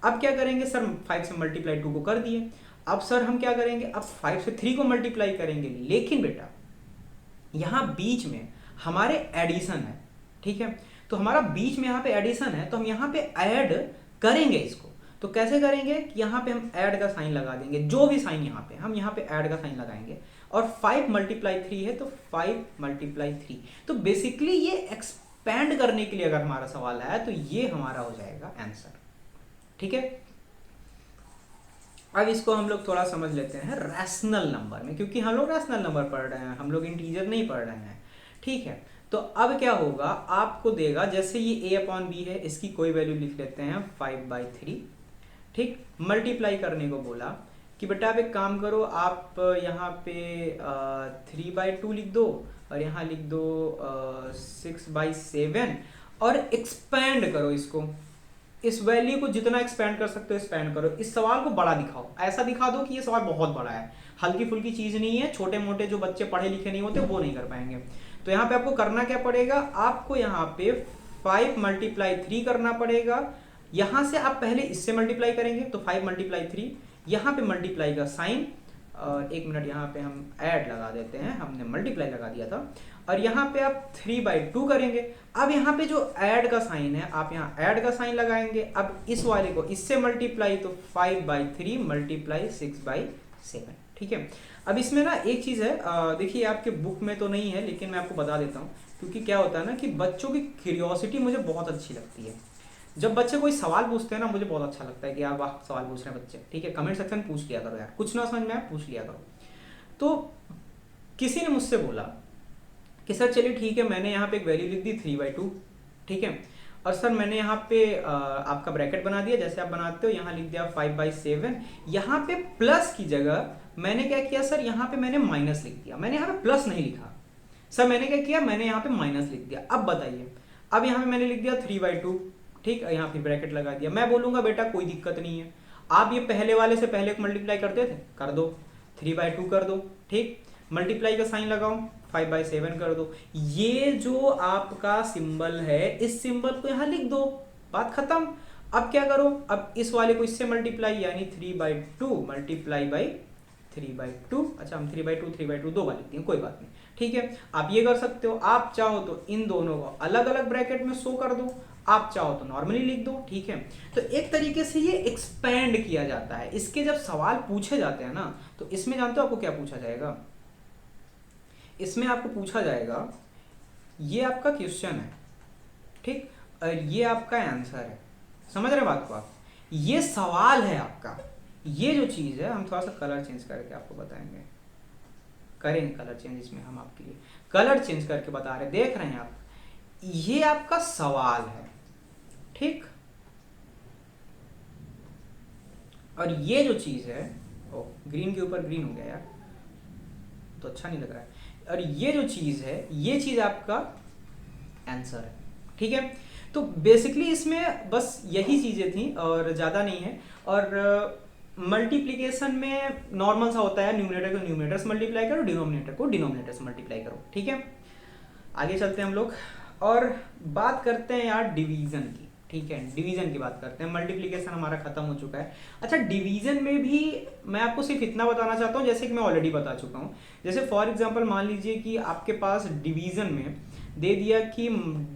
अब क्या करेंगे सर, 5 से मल्टीप्लाई 2 को कर दिए, अब सर हम क्या करेंगे, अब 5 से 3 को मल्टीप्लाई करेंगे, लेकिन बेटा यहां बीच में हमारे एडिशन है, ठीक है, तो हमारा बीच में यहाँ पे एडिशन है, तो हम यहाँ पे ऐड करेंगे इसको। तो कैसे करेंगे, यहाँ पे हम ऐड का साइन लगा देंगे, जो भी साइन यहाँ पे, हम यहाँ पे ऐड का साइन लगाएंगे, और 5 मल्टीप्लाई 3 है तो 5 मल्टीप्लाई 3, तो बेसिकली ये एक्सपैंड करने के लिए अगर हमारा सवाल है तो ये हमारा हो जाएगा आंसर, ठीक है। अब इसको हम लोग थोड़ा समझ लेते हैं रैशनल नंबर में, क्योंकि हम लोग रैशनल नंबर पढ़ रहे हैं, हम लोग इंटीजर नहीं पढ़ रहे हैं, ठीक है। तो अब क्या होगा, आपको देगा, जैसे ये a/b है, इसकी कोई वैल्यू लिख लेते हैं 5/3, ठीक, मल्टीप्लाई करने को बोला कि बेटा आप एक काम करो, आप यहाँ पे 3/2 लिख दो, और यहाँ लिख दो 6/7, और एक्सपैंड करो इसको, इस वैल्यू को जितना एक्सपैंड कर सकते हो एक्सपैंड करो, इस सवाल को बड़ा दिखाओ, ऐसा दिखा दो कि ये सवाल बहुत बड़ा है, हल्की फुल्की चीज नहीं है, छोटे मोटे जो बच्चे पढ़े लिखे नहीं होते वो नहीं कर पाएंगे। तो यहाँ पे आपको करना क्या पड़ेगा, आपको यहाँ पे 5 मल्टीप्लाई 3 करना पड़ेगा, यहां से आप पहले इससे मल्टीप्लाई करेंगे, तो 5 मल्टीप्लाई 3, यहाँ पे मल्टीप्लाई का साइन, एक मिनट यहाँ पे हम ऐड लगा देते हैं, हमने मल्टीप्लाई लगा दिया था, और यहाँ पे आप 3/2 करेंगे। अब यहाँ पे जो ऐड का साइन है, आप यहाँ ऐड का साइन लगाएंगे, अब इस वाले को इससे मल्टीप्लाई, तो 5/3 मल्टीप्लाई 6/7, ठीक है। अब इसमें ना एक चीज है, देखिए आपके बुक में तो नहीं है, लेकिन मैं आपको बता देता हूँ, क्योंकि क्या होता है ना कि बच्चों की क्यूरियोसिटी मुझे बहुत अच्छी लगती है, जब बच्चे कोई सवाल पूछते हैं ना मुझे बहुत अच्छा लगता है कि यार वाह सवाल पूछ रहे हैं बच्चे, ठीक है, कमेंट सेक्शन पूछ लिया करो यार, कुछ ना समझ में आए पूछ लिया करो। तो किसी ने मुझसे बोला कि सर चलिए ठीक है, मैंने यहाँ पे एक वैल्यू लिख दी 3/2, ठीक है, और सर मैंने यहाँ पे आपका ब्रैकेट बना दिया जैसे आप बनाते हो, यहाँ लिख दिया 5/7, यहाँ पे प्लस की जगह मैंने क्या किया सर, यहाँ पे मैंने माइनस लिख दिया, मैंने यहाँ पे प्लस नहीं लिखा सर, मैंने क्या किया, मैंने यहाँ पे माइनस लिख दिया। अब बताइए, अब यहाँ पे मैंने लिख दिया 3/2, ठीक है, यहाँ पे ब्रैकेट लगा दिया, मैं बोलूंगा बेटा कोई दिक्कत नहीं है, आप ये पहले वाले से पहले को मल्टीप्लाई करते थे, कर दो, 3/2 कर दो, ठीक, मल्टीप्लाई का साइन लगाओ, 5/7 कर दो, ये जो आपका सिंबल है इस सिंबल को यहाँ लिख दो, बात खत्म। अब क्या करो, अब इस वाले को इससे मल्टीप्लाई, यानी 3/2 मल्टीप्लाई बाई 3/2, अच्छा हम 3/2 दो बार लिखते हैं, कोई बात नहीं, ठीक है। आप ये कर सकते हो, आप चाहो तो इन दोनों को अलग अलग ब्रैकेट में शो कर दो, आप चाहो तो नॉर्मली लिख दो, ठीक है। तो एक तरीके से ये एक्सपैंड किया जाता है, इसके जब सवाल पूछे जाते हैं ना, तो इसमें जानते हो आपको क्या पूछा जाएगा, इसमें आपको पूछा जाएगा, ये आपका क्वेश्चन है, ठीक, और ये आपका आंसर है, समझ रहे बात को आप, ये सवाल है आपका, ये जो चीज है, हम थोड़ा सा कलर चेंज करके आपको बताएंगे, करेंगे कलर चेंज इसमें हम आपके लिए, कलर चेंज करके बता रहे, देख रहे हैं आप, ये आपका सवाल है, ठीक, और ये जो चीज है, ओ ग्रीन के ऊपर ग्रीन हो गया यार, तो अच्छा नहीं लग रहा है, और ये जो चीज है, ये चीज आपका आंसर है। ठीक है, तो बेसिकली इसमें बस यही चीज़ें थी और ज़्यादा नहीं है। और मल्टीप्लिकेशन में नॉर्मल सा होता है, न्यूमरेटर को न्यूमरेटर से मल्टीप्लाई करो, डिनोमिनेटर को डिनोमिनेटर से मल्टीप्लाई करो। ठीक है, आगे चलते हैं हम लोग और बात करते हैं यार डिवीजन की। ठीक है, डिवीजन की बात करते हैं। मल्टीप्लिकेशन हमारा खत्म हो चुका है। अच्छा, डिवीजन में भी मैं आपको सिर्फ इतना बताना चाहता हूँ, जैसे कि मैं ऑलरेडी बता चुका हूँ। जैसे फॉर एग्जांपल मान लीजिए कि आपके पास डिवीजन में दे दिया कि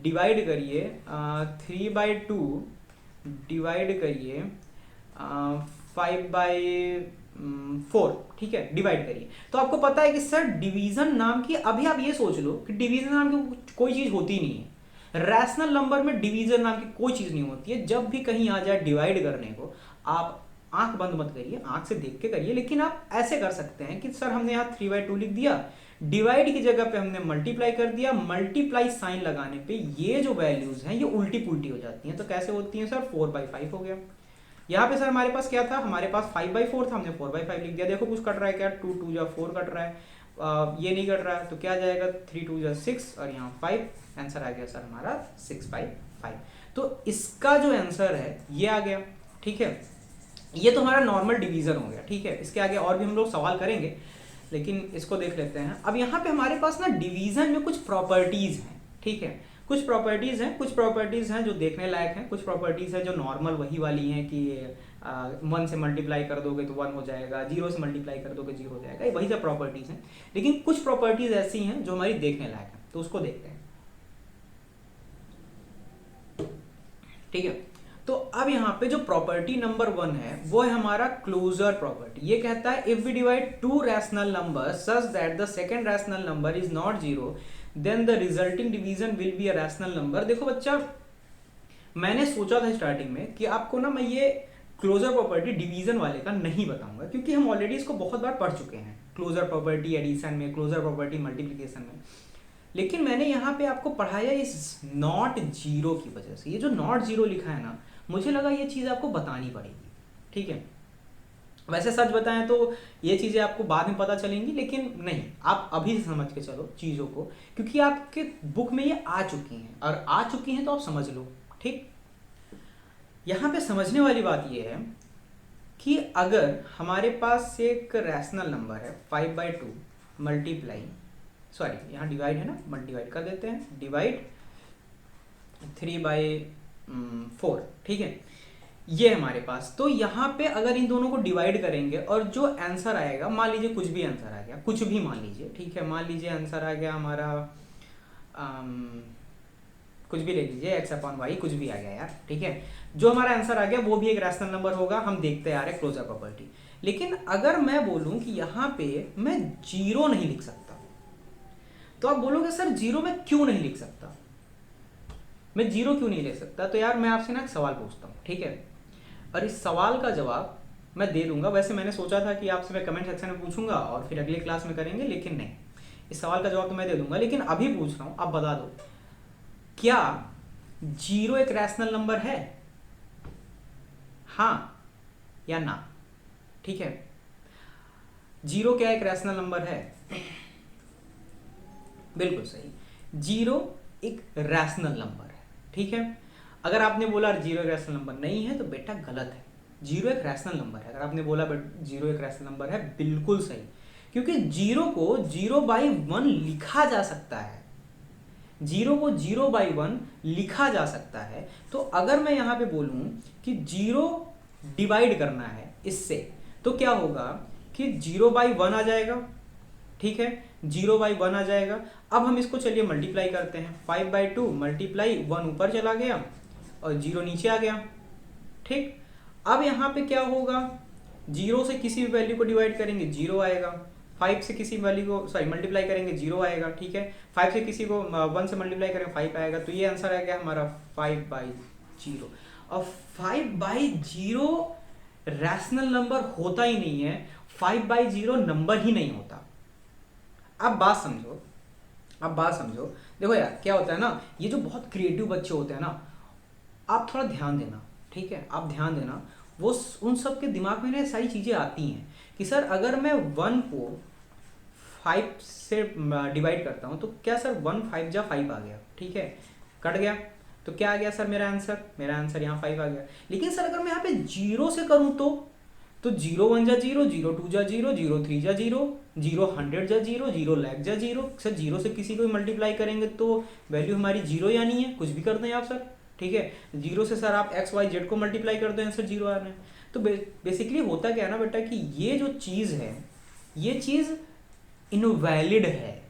डिवाइड करिए 3/2 डिवाइड करिए 5/4। ठीक है, डिवाइड करिए। तो आपको पता है कि सर डिवीजन नाम की, अभी आप ये सोच लो कि डिवीजन नाम की कोई चीज होती नहीं है। रैशनल नंबर में डिवीजन नाम की कोई चीज नहीं होती है। जब भी कहीं आ जाए डिवाइड करने को, आप आंख बंद मत करिए, आंख से देख के करिए। लेकिन आप ऐसे कर सकते हैं कि सर हमने यहाँ 3/2 लिख दिया, डिवाइड की जगह पे हमने मल्टीप्लाई कर दिया। मल्टीप्लाई साइन लगाने पे ये जो वैल्यूज हैं ये उल्टी पुल्टी हो जाती हैं। तो कैसे होती हैं सर? 4/5 हो गया। यहाँ पे सर हमारे पास क्या था? हमारे पास 5/4 था, हमने 4/5 लिख दिया। देखो कुछ कट रहा है क्या? 2 2 जा 4 कट रहा है, ये नहीं कट रहा है तो क्या जाएगा? 3 2 जा 6 और यहाँ 5। आंसर आ गया सर हमारा 6/5। तो इसका जो आंसर है ये आ गया। ठीक है, ये तो हमारा नॉर्मल डिवीजन हो गया। ठीक है, इसके आगे और भी हम लोग सवाल करेंगे, लेकिन इसको देख लेते हैं। अब यहाँ पे हमारे पास ना डिवीजन में कुछ प्रॉपर्टीज हैं। ठीक है, कुछ प्रॉपर्टीज हैं जो देखने लायक हैं। कुछ प्रॉपर्टीज हैं जो नॉर्मल वही वाली हैं कि 1 से मल्टीप्लाई कर दोगे तो 1 हो जाएगा, 0 से मल्टीप्लाई कर दोगे 0 हो जाएगा, ये वही सब प्रॉपर्टीज हैं। लेकिन कुछ प्रॉपर्टीज ऐसी हैं जो हमारी देखने लायक हैं, तो उसको देखते हैं। ठीक है, तो अब यहाँ पे जो प्रॉपर्टी नंबर 1 है वो है हमारा क्लोजर प्रॉपर्टी। ये कहता है if we divide 2 rational number such that the second rational number is not 0 then the resulting division will be a rational number. देखो बच्चा, मैंने सोचा था स्टार्टिंग में कि आपको ना मैं ये क्लोजर प्रॉपर्टी डिवीजन वाले का नहीं बताऊंगा, क्योंकि हम ऑलरेडी इसको बहुत बार पढ़ चुके हैं, क्लोजर प्रॉपर्टी एडिशन में, क्लोजर प्रॉपर्टी मल्टीप्लिकेशन में। लेकिन मैंने यहाँ पे आपको पढ़ाया इस नॉट जीरो की वजह से। ये जो नॉट जीरो लिखा है ना, मुझे लगा ये चीज़ आपको बतानी पड़ेगी। ठीक है, वैसे सच बताएं तो ये चीज़ें आपको बाद में पता चलेंगी, लेकिन नहीं, आप अभी से समझ के चलो चीज़ों को, क्योंकि आपके बुक में ये आ चुकी हैं, और आ चुकी हैं तो आप समझ लो। ठीक, यहाँ पे समझने वाली बात ये है कि अगर हमारे पास एक रैशनल नंबर है 5/2 मल्टीप्लाई, सॉरी यहाँ डिवाइड है ना, मल्टीवाइड कर देते हैं, डिवाइड 3/4। ठीक है, ये हमारे पास, तो यहाँ पे अगर इन दोनों को डिवाइड करेंगे और जो आंसर आएगा, मान लीजिए कुछ भी आंसर आ गया, कुछ भी मान लीजिए। ठीक है, मान लीजिए आंसर आ गया हमारा कुछ भी ले लीजिए, x/y कुछ भी आ गया यार। ठीक है, जो हमारा आंसर आ गया वो भी एक रैशनल नंबर होगा, हम देखते आ रहे क्लोजर प्रॉपर्टी। लेकिन अगर मैं बोलूं कि यहाँ पे मैं 0 नहीं लिख सकता, तो आप बोलोगे सर 0 में क्यों नहीं लिख सकता, मैं 0 क्यों नहीं ले सकता? तो यार मैं आपसे ना एक सवाल पूछता हूँ। ठीक है, और इस सवाल का जवाब मैं दे दूंगा। वैसे मैंने सोचा था कि आपसे मैं कमेंट सेक्शन में पूछूंगा और फिर अगले क्लास में करेंगे, लेकिन नहीं, इस सवाल का जवाब तो मैं दे दूंगा, लेकिन अभी पूछ रहा हूँ, आप बता दो क्या 0 एक रैशनल नंबर है? हाँ या ना? ठीक है, 0 क्या एक रैशनल नंबर है? बिल्कुल सही, 0 एक रैशनल नंबर है। ठीक है, अगर आपने बोला 0 एक रैशनल नंबर नहीं है तो बेटा गलत है, 0 एक रैशनल नंबर है। अगर आपने बोला 0 एक रैशनल नंबर है, बिल्कुल सही, क्योंकि 0 को 0/1 लिखा जा सकता है। 0 को 0/1 लिखा जा सकता है। तो अगर मैं यहाँ पे बोलूँ कि 0 डिवाइड करना है इससे, तो क्या होगा कि 0/1 आ जाएगा। ठीक है, 0/1 आ जाएगा। अब हम इसको चलिए मल्टीप्लाई करते हैं, 5/2 मल्टीप्लाई 1 ऊपर चला गया और 0 नीचे आ गया। ठीक, अब यहाँ पे क्या होगा, 0 से किसी भी वैल्यू को डिवाइड करेंगे 0 आएगा, 5 से किसी वैल्यू को सॉरी मल्टीप्लाई करेंगे 0 आएगा। ठीक है, 5 से किसी को 1 से मल्टीप्लाई करेंगे 5 आएगा। तो ये आंसर आ गया हमारा 5/0। और 5/0 रैशनल नंबर होता ही नहीं है, 5/0 नंबर ही नहीं होता। अब बात समझो, देखो यार क्या होता है ना, ये जो बहुत क्रिएटिव बच्चे होते हैं ना, आप थोड़ा ध्यान देना। ठीक है, आप ध्यान देना, वो उन सब के दिमाग में ना सारी चीज़ें आती हैं कि सर अगर मैं 1 को 5 से डिवाइड करता हूँ तो क्या सर 1 5 जा 5 आ गया। ठीक है, कट गया, तो क्या आ गया सर मेरा आंसर? मेरा आंसर यहाँ 5 आ गया। लेकिन सर अगर मैं यहाँ पे जीरो से करूँ तो 0 1 जा 0, 0 2 जा 0, 0 3 जा 0, 0 100 जा 0, 0 लाख जा 0। सर जीरो से किसी को भी मल्टीप्लाई करेंगे तो वैल्यू हमारी जीरो ही आनी है, कुछ भी कर दें आप सर, ठीक है। जीरो से सर आप एक्स वाई जेड को मल्टीप्लाई कर दें, आंसर जीरो आ रहे हैं। तो बेसिकली होता क्या है ना बेटा कि ये जो चीज़ है ये चीज़ इनवैलिड है।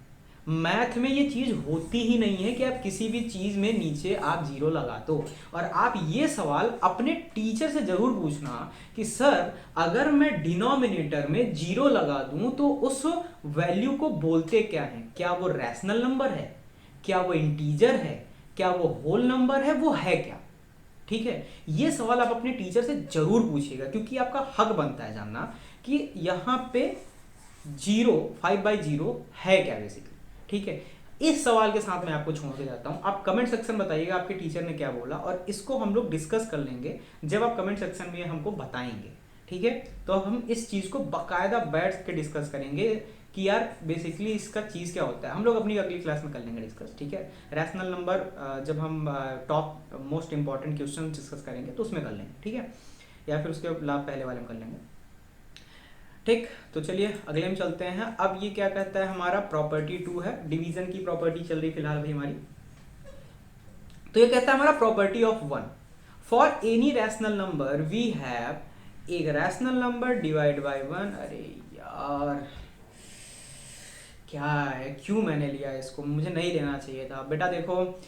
मैथ में ये चीज़ होती ही नहीं है कि आप किसी भी चीज़ में नीचे आप जीरो लगा दो। और आप ये सवाल अपने टीचर से ज़रूर पूछना कि सर अगर मैं डिनोमिनेटर में जीरो लगा दूं तो उस वैल्यू को बोलते क्या है? क्या वो रैशनल नंबर है, क्या वो इंटीजर है, क्या वो होल नंबर है, वो है क्या? ठीक है, ये सवाल आप अपने टीचर से जरूर पूछिएगा, क्योंकि आपका हक बनता है जानना कि यहाँ पे 0 5/0 है क्या बेसिकली। ठीक है, इस सवाल के साथ मैं आपको छोड़ के जाता हूं। आप कमेंट सेक्शन बताइएगा आपके टीचर ने क्या बोला, और इसको हम लोग डिस्कस कर लेंगे जब आप कमेंट सेक्शन में हमको बताएंगे। ठीक है, तो हम इस चीज़ को बाकायदा बैठ के डिस्कस करेंगे कि यार बेसिकली इसका चीज़ क्या होता है। हम लोग अपनी अगली क्लास में कर लेंगे डिस्कस। ठीक है, रैशनल नंबर जब हम top most important question discuss करेंगे तो उसमें कर लेंगे, ठीक है, या फिर उसके पहले वाले में कर लेंगे। ठीक, तो चलिए अगले में चलते हैं। अब ये क्या कहता है, हमारा प्रॉपर्टी 2 है, डिवीजन की प्रॉपर्टी चल रही फिलहाल भाई हमारी। तो ये कहता है हमारा property of 1 for any rational number we have एक रैशनल नंबर डिवाइड बाय 1। अरे यार क्या है, क्यों मैंने लिया इसको, मुझे नहीं लेना चाहिए था बेटा। देखो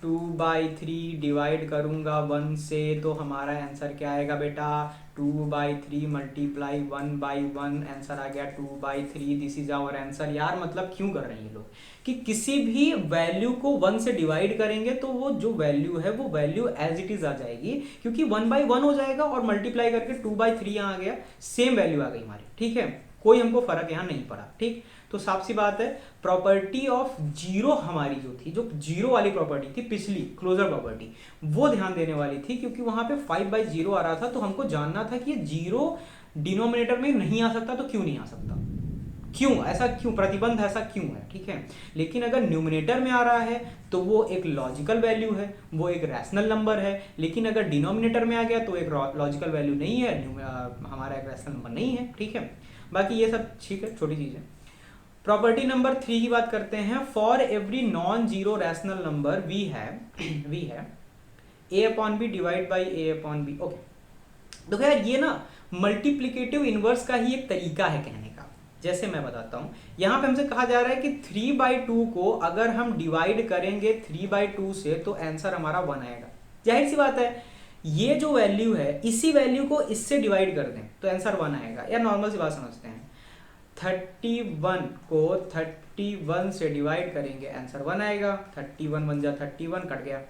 2/3 डिवाइड करूंगा 1 से तो हमारा आंसर क्या आएगा बेटा, 2/3 मल्टीप्लाई 1/1, आंसर आ गया 2/3। This is our answer. यार मतलब क्यों कर रहे हैं ये लोग कि किसी भी वैल्यू को 1 से डिवाइड करेंगे तो वो जो वैल्यू है वो वैल्यू एज इट इज आ जाएगी, क्योंकि 1/1 हो जाएगा और मल्टीप्लाई करके 2/3 यहाँ आ गया, सेम वैल्यू आ गई हमारी। ठीक है, कोई हमको फर्क यहाँ नहीं पड़ा। ठीक, तो साफ सी बात है प्रॉपर्टी ऑफ जीरो हमारी जो थी, जो जीरो वाली प्रॉपर्टी थी पिछली क्लोजर प्रॉपर्टी, वो ध्यान देने वाली थी, क्योंकि वहां पे 5/0 आ रहा था। तो हमको जानना था कि ये जीरो डिनोमिनेटर में नहीं आ सकता, तो क्यों नहीं आ सकता, क्यों ऐसा, क्यों प्रतिबंध ऐसा क्यों है। ठीक है, लेकिन अगर न्यूमिनेटर में आ रहा है तो वो एक लॉजिकल वैल्यू है, वो एक रैशनल नंबर है। लेकिन अगर डिनोमिनेटर में आ गया तो एक लॉजिकल वैल्यू नहीं है, हमारा एक रैशनल नंबर नहीं है। ठीक है, बाकी ये सब ठीक है, छोटी चीज है। प्रॉपर्टी नंबर 3 की बात करते हैं। For every non zero rational number we have a/b divide by a/b। Okay, देखो यार ये ना मल्टीप्लिकेटिव इनवर्स का ही एक तरीका है कहने का। जैसे मैं बताता हूं, यहां पे हमसे कहा जा रहा है कि 3/2 को अगर हम डिवाइड करेंगे 3/2 से तो आंसर हमारा 1 आएगा। जाहिर सी बात है, ये जो वैल्यू है इसी वैल्यू को इससे डिवाइड कर दें तो आंसर 1 आएगा। या नॉर्मल सी बात समझते हैं, 31 को 31 से डिवाइड करेंगे आंसर 1 आएगा। 31 1 जा 31 कट गया।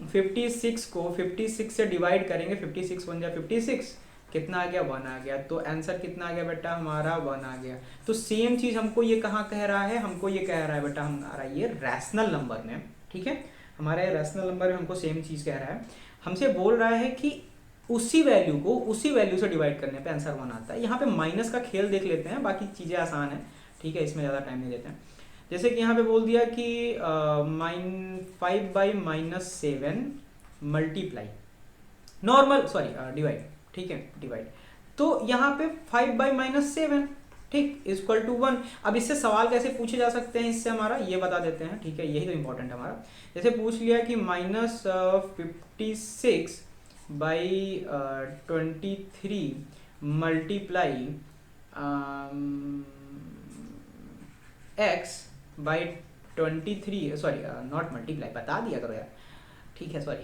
56 को 56 से डिवाइड करेंगे, 56 1 जा 56, कितना आ गया, 1 आ गया। तो आंसर कितना आ गया बेटा, हमारा 1 आ गया। तो सेम चीज हमको ये कहाँ कह रहा है, हमको ये कह रहा है बेटा हमारा ये रैशनल नंबर में। ठीक है, हमारे रैशनल नंबर में हमको सेम चीज कह रहा है, हमसे बोल रहा है कि उसी वैल्यू को उसी वैल्यू से डिवाइड करने पे आंसर 1 आता है। यहाँ पे माइनस का खेल देख लेते हैं, बाकी चीज़ें आसान है। ठीक है, इसमें ज़्यादा टाइम नहीं देते हैं। जैसे कि यहाँ पे बोल दिया कि 5/-7 मल्टीप्लाई नॉर्मल डिवाइड। ठीक है, डिवाइड, तो यहाँ पे 5/-7 ठीक इक्वल टू 1। अब इससे सवाल कैसे पूछे जा सकते हैं, इससे हमारा ये बता देते हैं। ठीक है, यही तो इंपॉर्टेंट है हमारा। जैसे पूछ लिया कि -56/23 multiply x/23, sorry not multiply, बता दिया करो यार। ठीक है, सॉरी।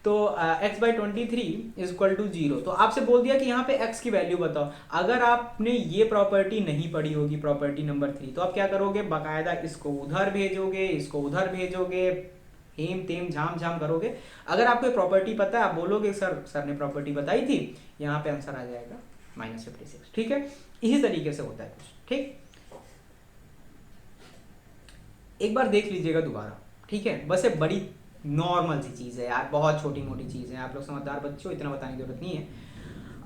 तो x/23 इक्वल टू 0। तो आपसे बोल दिया कि यहाँ पे x की वैल्यू बताओ। अगर आपने ये प्रॉपर्टी नहीं पढ़ी होगी, प्रॉपर्टी नंबर 3, तो आप क्या करोगे, बाकायदा इसको उधर भेजोगे, इसको उधर भेजोगे, हेम तेम झाम झाम करोगे। अगर आपको प्रॉपर्टी पता है, आप बोलोगे सर ने प्रॉपर्टी बताई थी, यहाँ पे आंसर आ जाएगा -56। ठीक है, इसी तरीके से होता है कुछ। ठीक, एक बार देख लीजिएगा दोबारा। ठीक है, बस ये बड़ी नॉर्मल सी चीज़ है यार, बहुत छोटी मोटी चीज़ है, आप लोग समझदार बच्चे हो, इतना बताने की जरूरत नहीं है।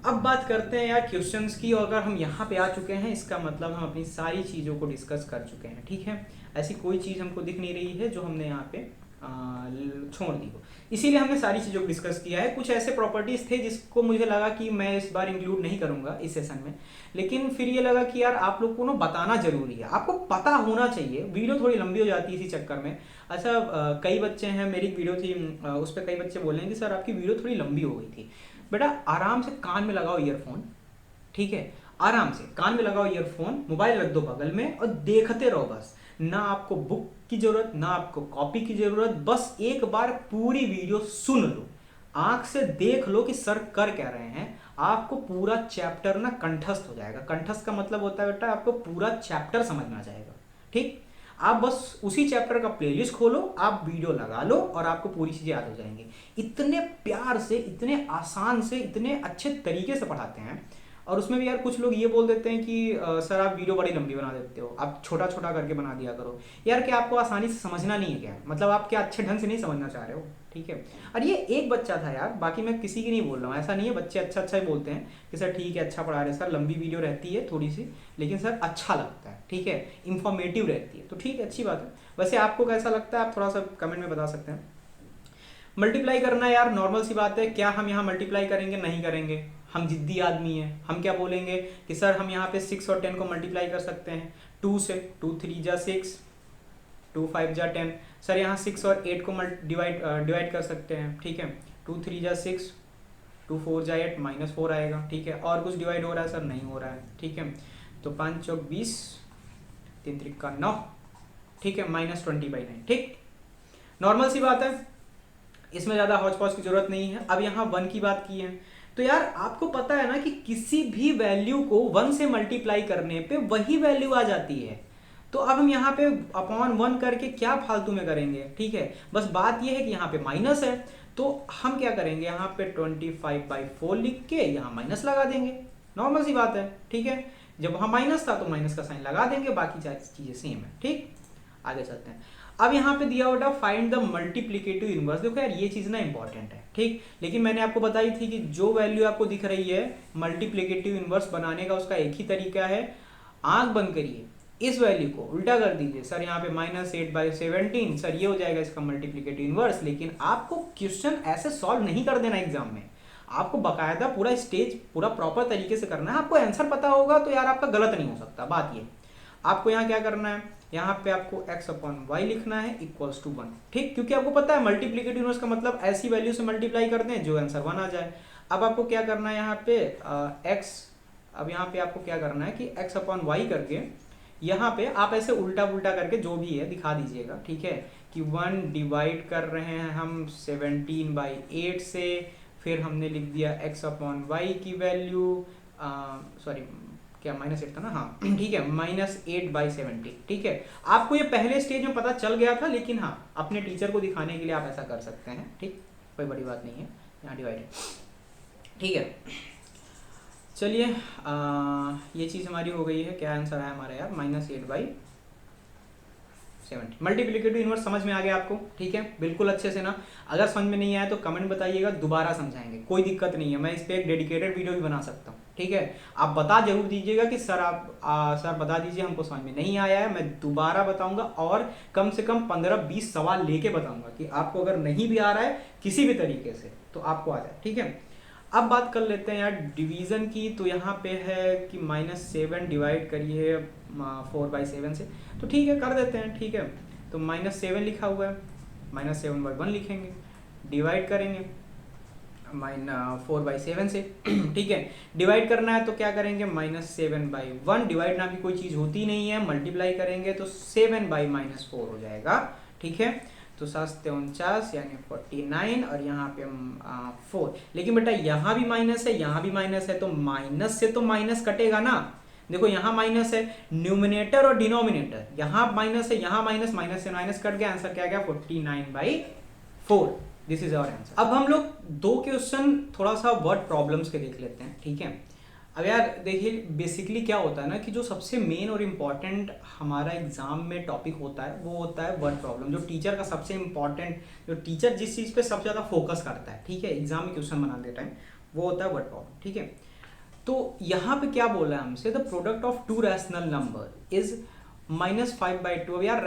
अब बात करते हैं यार क्वेश्चंस की, और अगर हम यहाँ पे आ चुके हैं इसका मतलब हम अपनी सारी चीज़ों को डिस्कस कर चुके हैं। ठीक है, ऐसी कोई चीज़ हमको दिख नहीं रही है जो हमने यहाँ पे छोड़ दी हो। इसीलिए हमने सारी चीज़ों को डिस्कस किया है। कुछ ऐसे प्रॉपर्टीज़ थे जिसको मुझे लगा कि मैं इस बार इंक्लूड नहीं करूँगा इस सेशन में, लेकिन फिर ये लगा कि यार आप लोग को ना बताना जरूरी है, आपको पता होना चाहिए। वीडियो थोड़ी लंबी हो जाती है इसी चक्कर में। अच्छा, कई बच्चे हैं, मेरी एक वीडियो थी उस पर कई बच्चे बोल रहे हैं कि सर आपकी वीडियो थोड़ी लंबी हो गई थी। बेटा आराम से कान में लगाओ ईयरफोन, ठीक है, आराम से कान में लगाओ ईयरफोन, मोबाइल रख दो बगल में और देखते रहो बस। ना आपको बुक की जरूरत, ना आपको कॉपी की जरूरत, बस एक बार पूरी वीडियो सुन लो, आंख से देख लो कि सर कर क्या रहे हैं। आपको पूरा चैप्टर ना कंठस्थ हो जाएगा। कंठस्थ का मतलब होता है बेटा आपको पूरा चैप्टर समझ में आ जाएगा। ठीक, आप बस उसी चैप्टर का प्लेलिस्ट खोलो, आप वीडियो लगा लो और आपको पूरी चीजें याद हो जाएंगी। इतने प्यार से, इतने आसान से, इतने अच्छे तरीके से पढ़ाते हैं। और उसमें भी यार कुछ लोग ये बोल देते हैं कि सर आप वीडियो बड़ी लंबी बना देते हो, आप छोटा छोटा करके बना दिया करो। यार क्या आपको आसानी से समझना नहीं है क्या? मतलब आप क्या अच्छे ढंग से नहीं समझना चाह रहे हो? ठीक है। और ये एक बच्चा था यार, बाकी मैं किसी की नहीं बोल रहा हूँ, ऐसा नहीं है। बच्चे अच्छा अच्छा ही बोलते हैं कि सर ठीक है अच्छा पढ़ा रहे सर, लंबी वीडियो रहती है थोड़ी सी, लेकिन सर अच्छा लगता है, ठीक है, इंफॉर्मेटिव रहती है। तो ठीक है, अच्छी बात है। वैसे आपको कैसा लगता है आप थोड़ा सा कमेंट में बता सकते हैं। मल्टीप्लाई करना यार नॉर्मल सी बात है। क्या हम यहाँ मल्टीप्लाई करेंगे? नहीं करेंगे। हम जिद्दी आदमी हैं। हम क्या बोलेंगे कि सर हम यहाँ पे 6 और 10 को मल्टीप्लाई कर सकते हैं 2 से। 2 3 जा 6, 2 5 जा 10। सर यहाँ 6 और 8 को डिवाइड कर सकते हैं, ठीक है। 2 3 जा 6, 2 4 जा 8, -4 आएगा, ठीक है। और कुछ डिवाइड हो रहा है सर? नहीं हो रहा है, ठीक है। तो 5 चौक 20, 3 त्रिक 9, ठीक है, -20/9, ठीक, नॉर्मल सी बात है। इसमें ज़्यादा हौच पौच की जरूरत नहीं है। अब यहाँ 1 की बात की है तो यार आपको पता है ना कि किसी भी वैल्यू को 1 से मल्टीप्लाई करने पे वही वैल्यू आ जाती है। तो अब हम यहाँ पे अपॉन 1 करके क्या फालतू में करेंगे, ठीक है। बस बात यह है कि यहाँ पे माइनस है तो हम क्या करेंगे, यहाँ पे 25/4 लिख के यहाँ माइनस लगा देंगे। नॉर्मल सी बात है, ठीक है। जब वहाँ माइनस था तो माइनस का साइन लगा देंगे, बाकी चीजें सेम है, ठीक। आगे चलते हैं। अब यहाँ पे दिया हुआ फाइंड द मल्टीप्लिकेटिव इनवर्स। देखो यार ये चीज ना इंपॉर्टेंट है, ठीक। लेकिन मैंने आपको बताई थी कि जो वैल्यू आपको दिख रही है मल्टीप्लिकेटिव इनवर्स बनाने का उसका एक ही तरीका है। आंख बंद करिए, इस वैल्यू को उल्टा कर दीजिए। सर यहाँ पे -8/17, सर ये हो जाएगा इसका मल्टीप्लिकेटिव इनवर्स। लेकिन आपको क्वेश्चन ऐसे सॉल्व नहीं कर देना एग्जाम में, आपको बकायदा पूरा स्टेज पूरा प्रॉपर तरीके से करना है। आपको आंसर पता होगा तो यार आपका गलत नहीं हो सकता। बात ये आपको यहाँ क्या करना है, यहाँ पे आपको x/y लिखना है इक्वल्स टू 1, ठीक। क्योंकि आपको पता है मल्टीप्लिकेटिव इनवर्स का मतलब ऐसी वैल्यू से मल्टीप्लाई करते हैं जो आंसर 1 आ जाए। अब आपको क्या करना है यहाँ पे x, अब यहाँ पे आपको क्या करना है कि x/y करके यहाँ पे आप ऐसे उल्टा पुल्टा करके जो भी है दिखा दीजिएगा, ठीक है। कि 1 डिवाइड कर रहे हैं हम 17/8 से, फिर हमने लिख दिया x/y की वैल्यू, सॉरी क्या -8 था ना, हाँ ठीक है, -8/70, ठीक है। आपको ये पहले स्टेज में पता चल गया था, लेकिन हाँ अपने टीचर को दिखाने के लिए आप ऐसा कर सकते हैं, ठीक, कोई बड़ी बात नहीं है। यहाँ डिवाइड, ठीक है। चलिए ये चीज़ हमारी हो गई है। क्या आंसर है हमारा यार? -8/70। मल्टीप्लिकेटिव इनवर्स समझ में आ गया आपको? ठीक है, बिल्कुल अच्छे से ना। अगर समझ में नहीं आया तो कमेंट बताइएगा, दोबारा समझाएंगे, कोई दिक्कत नहीं है। मैं इस पर एक डेडिकेटेड वीडियो भी बना सकता हूँ, ठीक है। आप बता जरूर दीजिएगा कि सर सर बता दीजिए हमको समझ में नहीं आया है, मैं दोबारा बताऊंगा और कम से कम 15-20 सवाल लेके बताऊंगा कि आपको अगर नहीं भी आ रहा है किसी भी तरीके से तो आपको आ जाए, ठीक है। अब बात कर लेते हैं यार डिवीज़न की। तो यहाँ पे है कि -7 डिवाइड करिए 4/7 से, तो ठीक है कर देते हैं, ठीक है। तो -7 लिखा हुआ है, -7/1 लिखेंगे, डिवाइड करेंगे 4/7 से, ठीक है। डिवाइड करना है तो क्या करेंगे, -7/1, डिवाइड ना भी कोई चीज़ होती नहीं है, मल्टीप्लाई करेंगे तो 7/-4 हो जाएगा, ठीक है। तो 7×3 यानी 49 और यहाँ पे 4। लेकिन बेटा यहाँ भी माइनस है, यहाँ भी माइनस है, तो माइनस से तो माइनस कटेगा ना। देखो यहाँ माइनस है, न्यूमिनेटर और डिनोमिनेटर, यहाँ माइनस है, यहाँ माइनस, माइनस से माइनस कट गया, आंसर क्या गया 49/4। This is our answer. अब हम लोग 2 क्वेश्चन थोड़ा सा वर्ड प्रॉब्लम्स के देख लेते हैं, ठीक है। अब यार देखिए बेसिकली क्या होता है ना कि जो सबसे मेन और इम्पॉर्टेंट हमारा एग्जाम में टॉपिक होता है वो होता है वर्ड प्रॉब्लम। जो टीचर का सबसे इम्पॉर्टेंट, जो टीचर जिस चीज़ पे सबसे ज़्यादा फोकस करता है, ठीक है, एग्जाम में क्वेश्चन बनाते टाइम, वो होता है वर्ड प्रॉब्लम, ठीक है। तो यहाँ पे क्या बोला है हमसे, the product of 2 rational number is -5/2। अब यार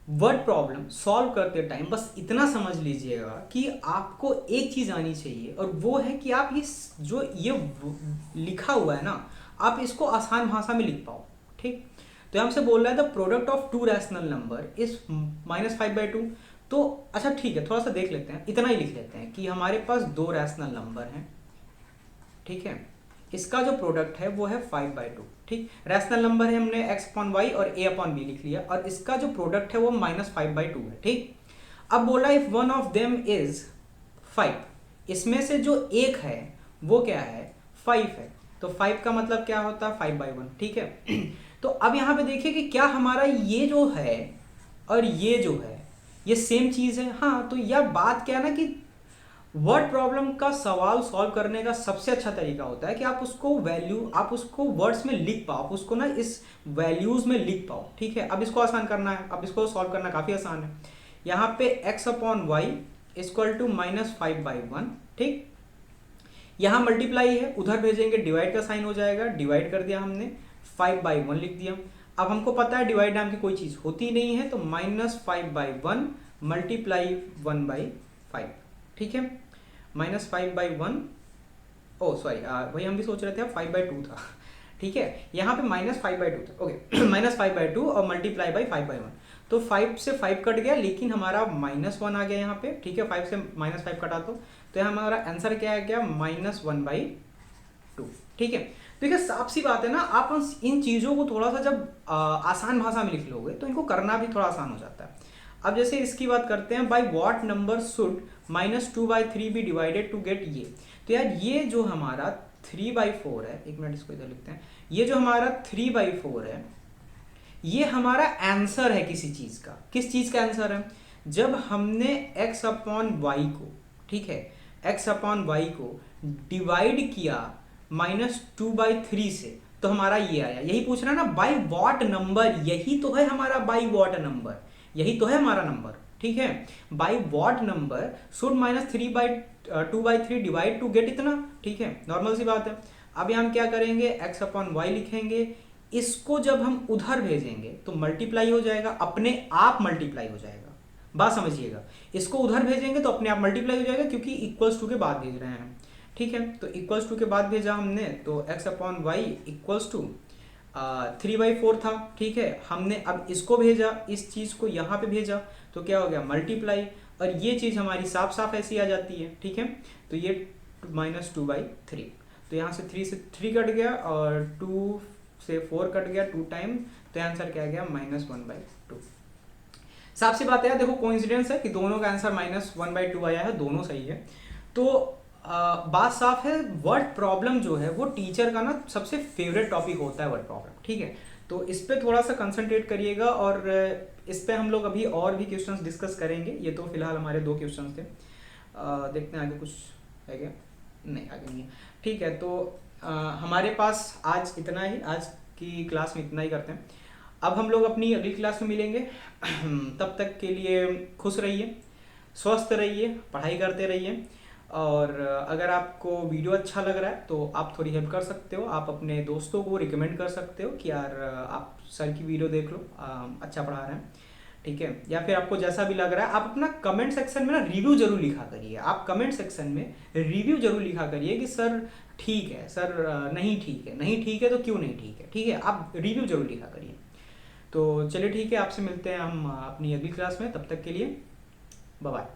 वर्ड प्रॉब्लम सॉल्व करते टाइम बस इतना समझ लीजिएगा कि आपको एक चीज़ आनी चाहिए, और वो है कि आप जो ये लिखा हुआ है ना, आप इसको आसान भाषा में लिख पाओ। ठीक, तो हमसे बोल रहा है the product of two rational number is -5/2। तो अच्छा ठीक है, थोड़ा सा देख लेते हैं, इतना ही लिख लेते हैं कि हमारे पास दो रैशनल नंबर हैं। ठीक है, इसका जो प्रोडक्ट है वो है 5/2। ठीक, रैशनल नंबर है, हमने x/y और a/b लिख लिया, और इसका जो प्रोडक्ट है वो -5/2 है। ठीक, अब बोला if one of them is 5, इसमें से जो एक है वो क्या है, 5 है। तो 5 का मतलब क्या होता है, 5/1। ठीक है, तो अब यहाँ पे देखिए कि क्या हमारा ये जो है और ये जो है ये सेम चीज़ है। हाँ, तो यह बात क्या है ना कि वर्ड प्रॉब्लम का सवाल सॉल्व करने का सबसे अच्छा तरीका होता है कि आप उसको वर्ड्स में लिख पाओ, आप उसको ना इस वैल्यूज में लिख पाओ। ठीक है, अब इसको आसान करना है, अब इसको सॉल्व करना काफ़ी आसान है। यहाँ पे x/y इक्वल टू -5/1। ठीक, यहाँ मल्टीप्लाई है, उधर भेजेंगे डिवाइड का साइन हो जाएगा, डिवाइड कर दिया हमने, 5/1 लिख दिया। अब हमको पता है डिवाइड नाम की कोई चीज़ होती नहीं है, तो -5/1 मल्टीप्लाई 1/5। ठीक है, -5/1, ओ सॉरी, वही हम भी सोच रहे थे, 5/2 था। ठीक है, यहाँ पे -5/2 था, ओके। -5/2 और मल्टीप्लाई बाई 5/1, तो 5 से 5 कट गया, लेकिन हमारा -1 आ गया यहाँ पे। ठीक है, 5 से -5 कटा तो यहाँ हमारा आंसर क्या आ गया, -1/2। ठीक है, तो देखिए साफ सी बात है ना, आप इन चीज़ों को थोड़ा सा जब आसान भाषा में लिख लोगे तो इनको करना भी थोड़ा आसान हो जाता है। अब जैसे इसकी बात करते हैं, by what number should -2/3 be divided to get ये। तो यार ये जो हमारा 3/4 है, एक मिनट इसको इधर लिखते हैं, ये जो हमारा 3/4 है ये हमारा आंसर है किसी चीज़ का। किस चीज़ का आंसर है, जब हमने x/y को, ठीक है, x/y को डिवाइड किया -2/3 से, तो हमारा ये आया। यही पूछ रहा है ना, बाई वॉट नंबर, यही तो है हमारा बाई वॉट नंबर, यही तो है हमारा नंबर। ठीक है, by what number should -2/3 divide to get इतना। ठीक है, नॉर्मल सी बात है। अब यहाँ हम क्या करेंगे, x/y लिखेंगे, इसको जब हम उधर भेजेंगे तो मल्टीप्लाई हो जाएगा, अपने आप मल्टीप्लाई हो जाएगा। बात समझिएगा, इसको उधर भेजेंगे तो अपने आप मल्टीप्लाई हो जाएगा, क्योंकि इक्वल्स टू के बाद भेज रहे हैं। ठीक है, तो इक्वल्स टू के बाद भेजा हमने, तो x/y इक्वल्स टू 3/4 था। ठीक है, हमने अब इसको भेजा, इस चीज़ को यहाँ पे भेजा, तो क्या हो गया, मल्टीप्लाई, और ये चीज़ हमारी साफ साफ ऐसी आ जाती है। ठीक है, तो ये -2/3, तो यहाँ से 3 से 3 कट गया और 2 से 4 कट गया 2 टाइम, तो आंसर क्या गया, -1/2। साफ सी बात है, देखो कोइंसिडेंस है कि दोनों का आंसर -1/2 आया है, दोनों सही है। तो बात साफ है, वर्ड प्रॉब्लम जो है वो टीचर का ना सबसे फेवरेट टॉपिक होता है, वर्ड प्रॉब्लम। ठीक है, तो इस पर थोड़ा सा कंसंट्रेट करिएगा, और इस पर हम लोग अभी और भी क्वेश्चंस डिस्कस करेंगे। ये तो फिलहाल हमारे 2 क्वेश्चंस थे, देखते हैं आगे कुछ है क्या, नहीं आगे नहीं है। ठीक है, तो हमारे पास आज इतना ही, आज की क्लास में इतना ही करते हैं। अब हम लोग अपनी अगली क्लास में मिलेंगे। तब तक के लिए खुश रहिए, स्वस्थ रहिए, पढ़ाई करते रहिए, और अगर आपको वीडियो अच्छा लग रहा है तो आप थोड़ी हेल्प कर सकते हो, आप अपने दोस्तों को रिकमेंड कर सकते हो कि यार आप सर की वीडियो देख लो, अच्छा पढ़ा रहे हैं। ठीक है, या फिर आपको जैसा भी लग रहा है, आप अपना कमेंट सेक्शन में ना रिव्यू जरूर लिखा करिए। आप कमेंट सेक्शन में रिव्यू जरूर लिखा करिए कि सर ठीक है, सर नहीं ठीक है, नहीं ठीक है तो क्यों नहीं ठीक है। ठीक है, आप रिव्यू जरूर लिखा करिए। तो चलिए ठीक है, आपसे मिलते हैं हम अपनी अगली क्लास में, तब तक के लिए बाय बाय।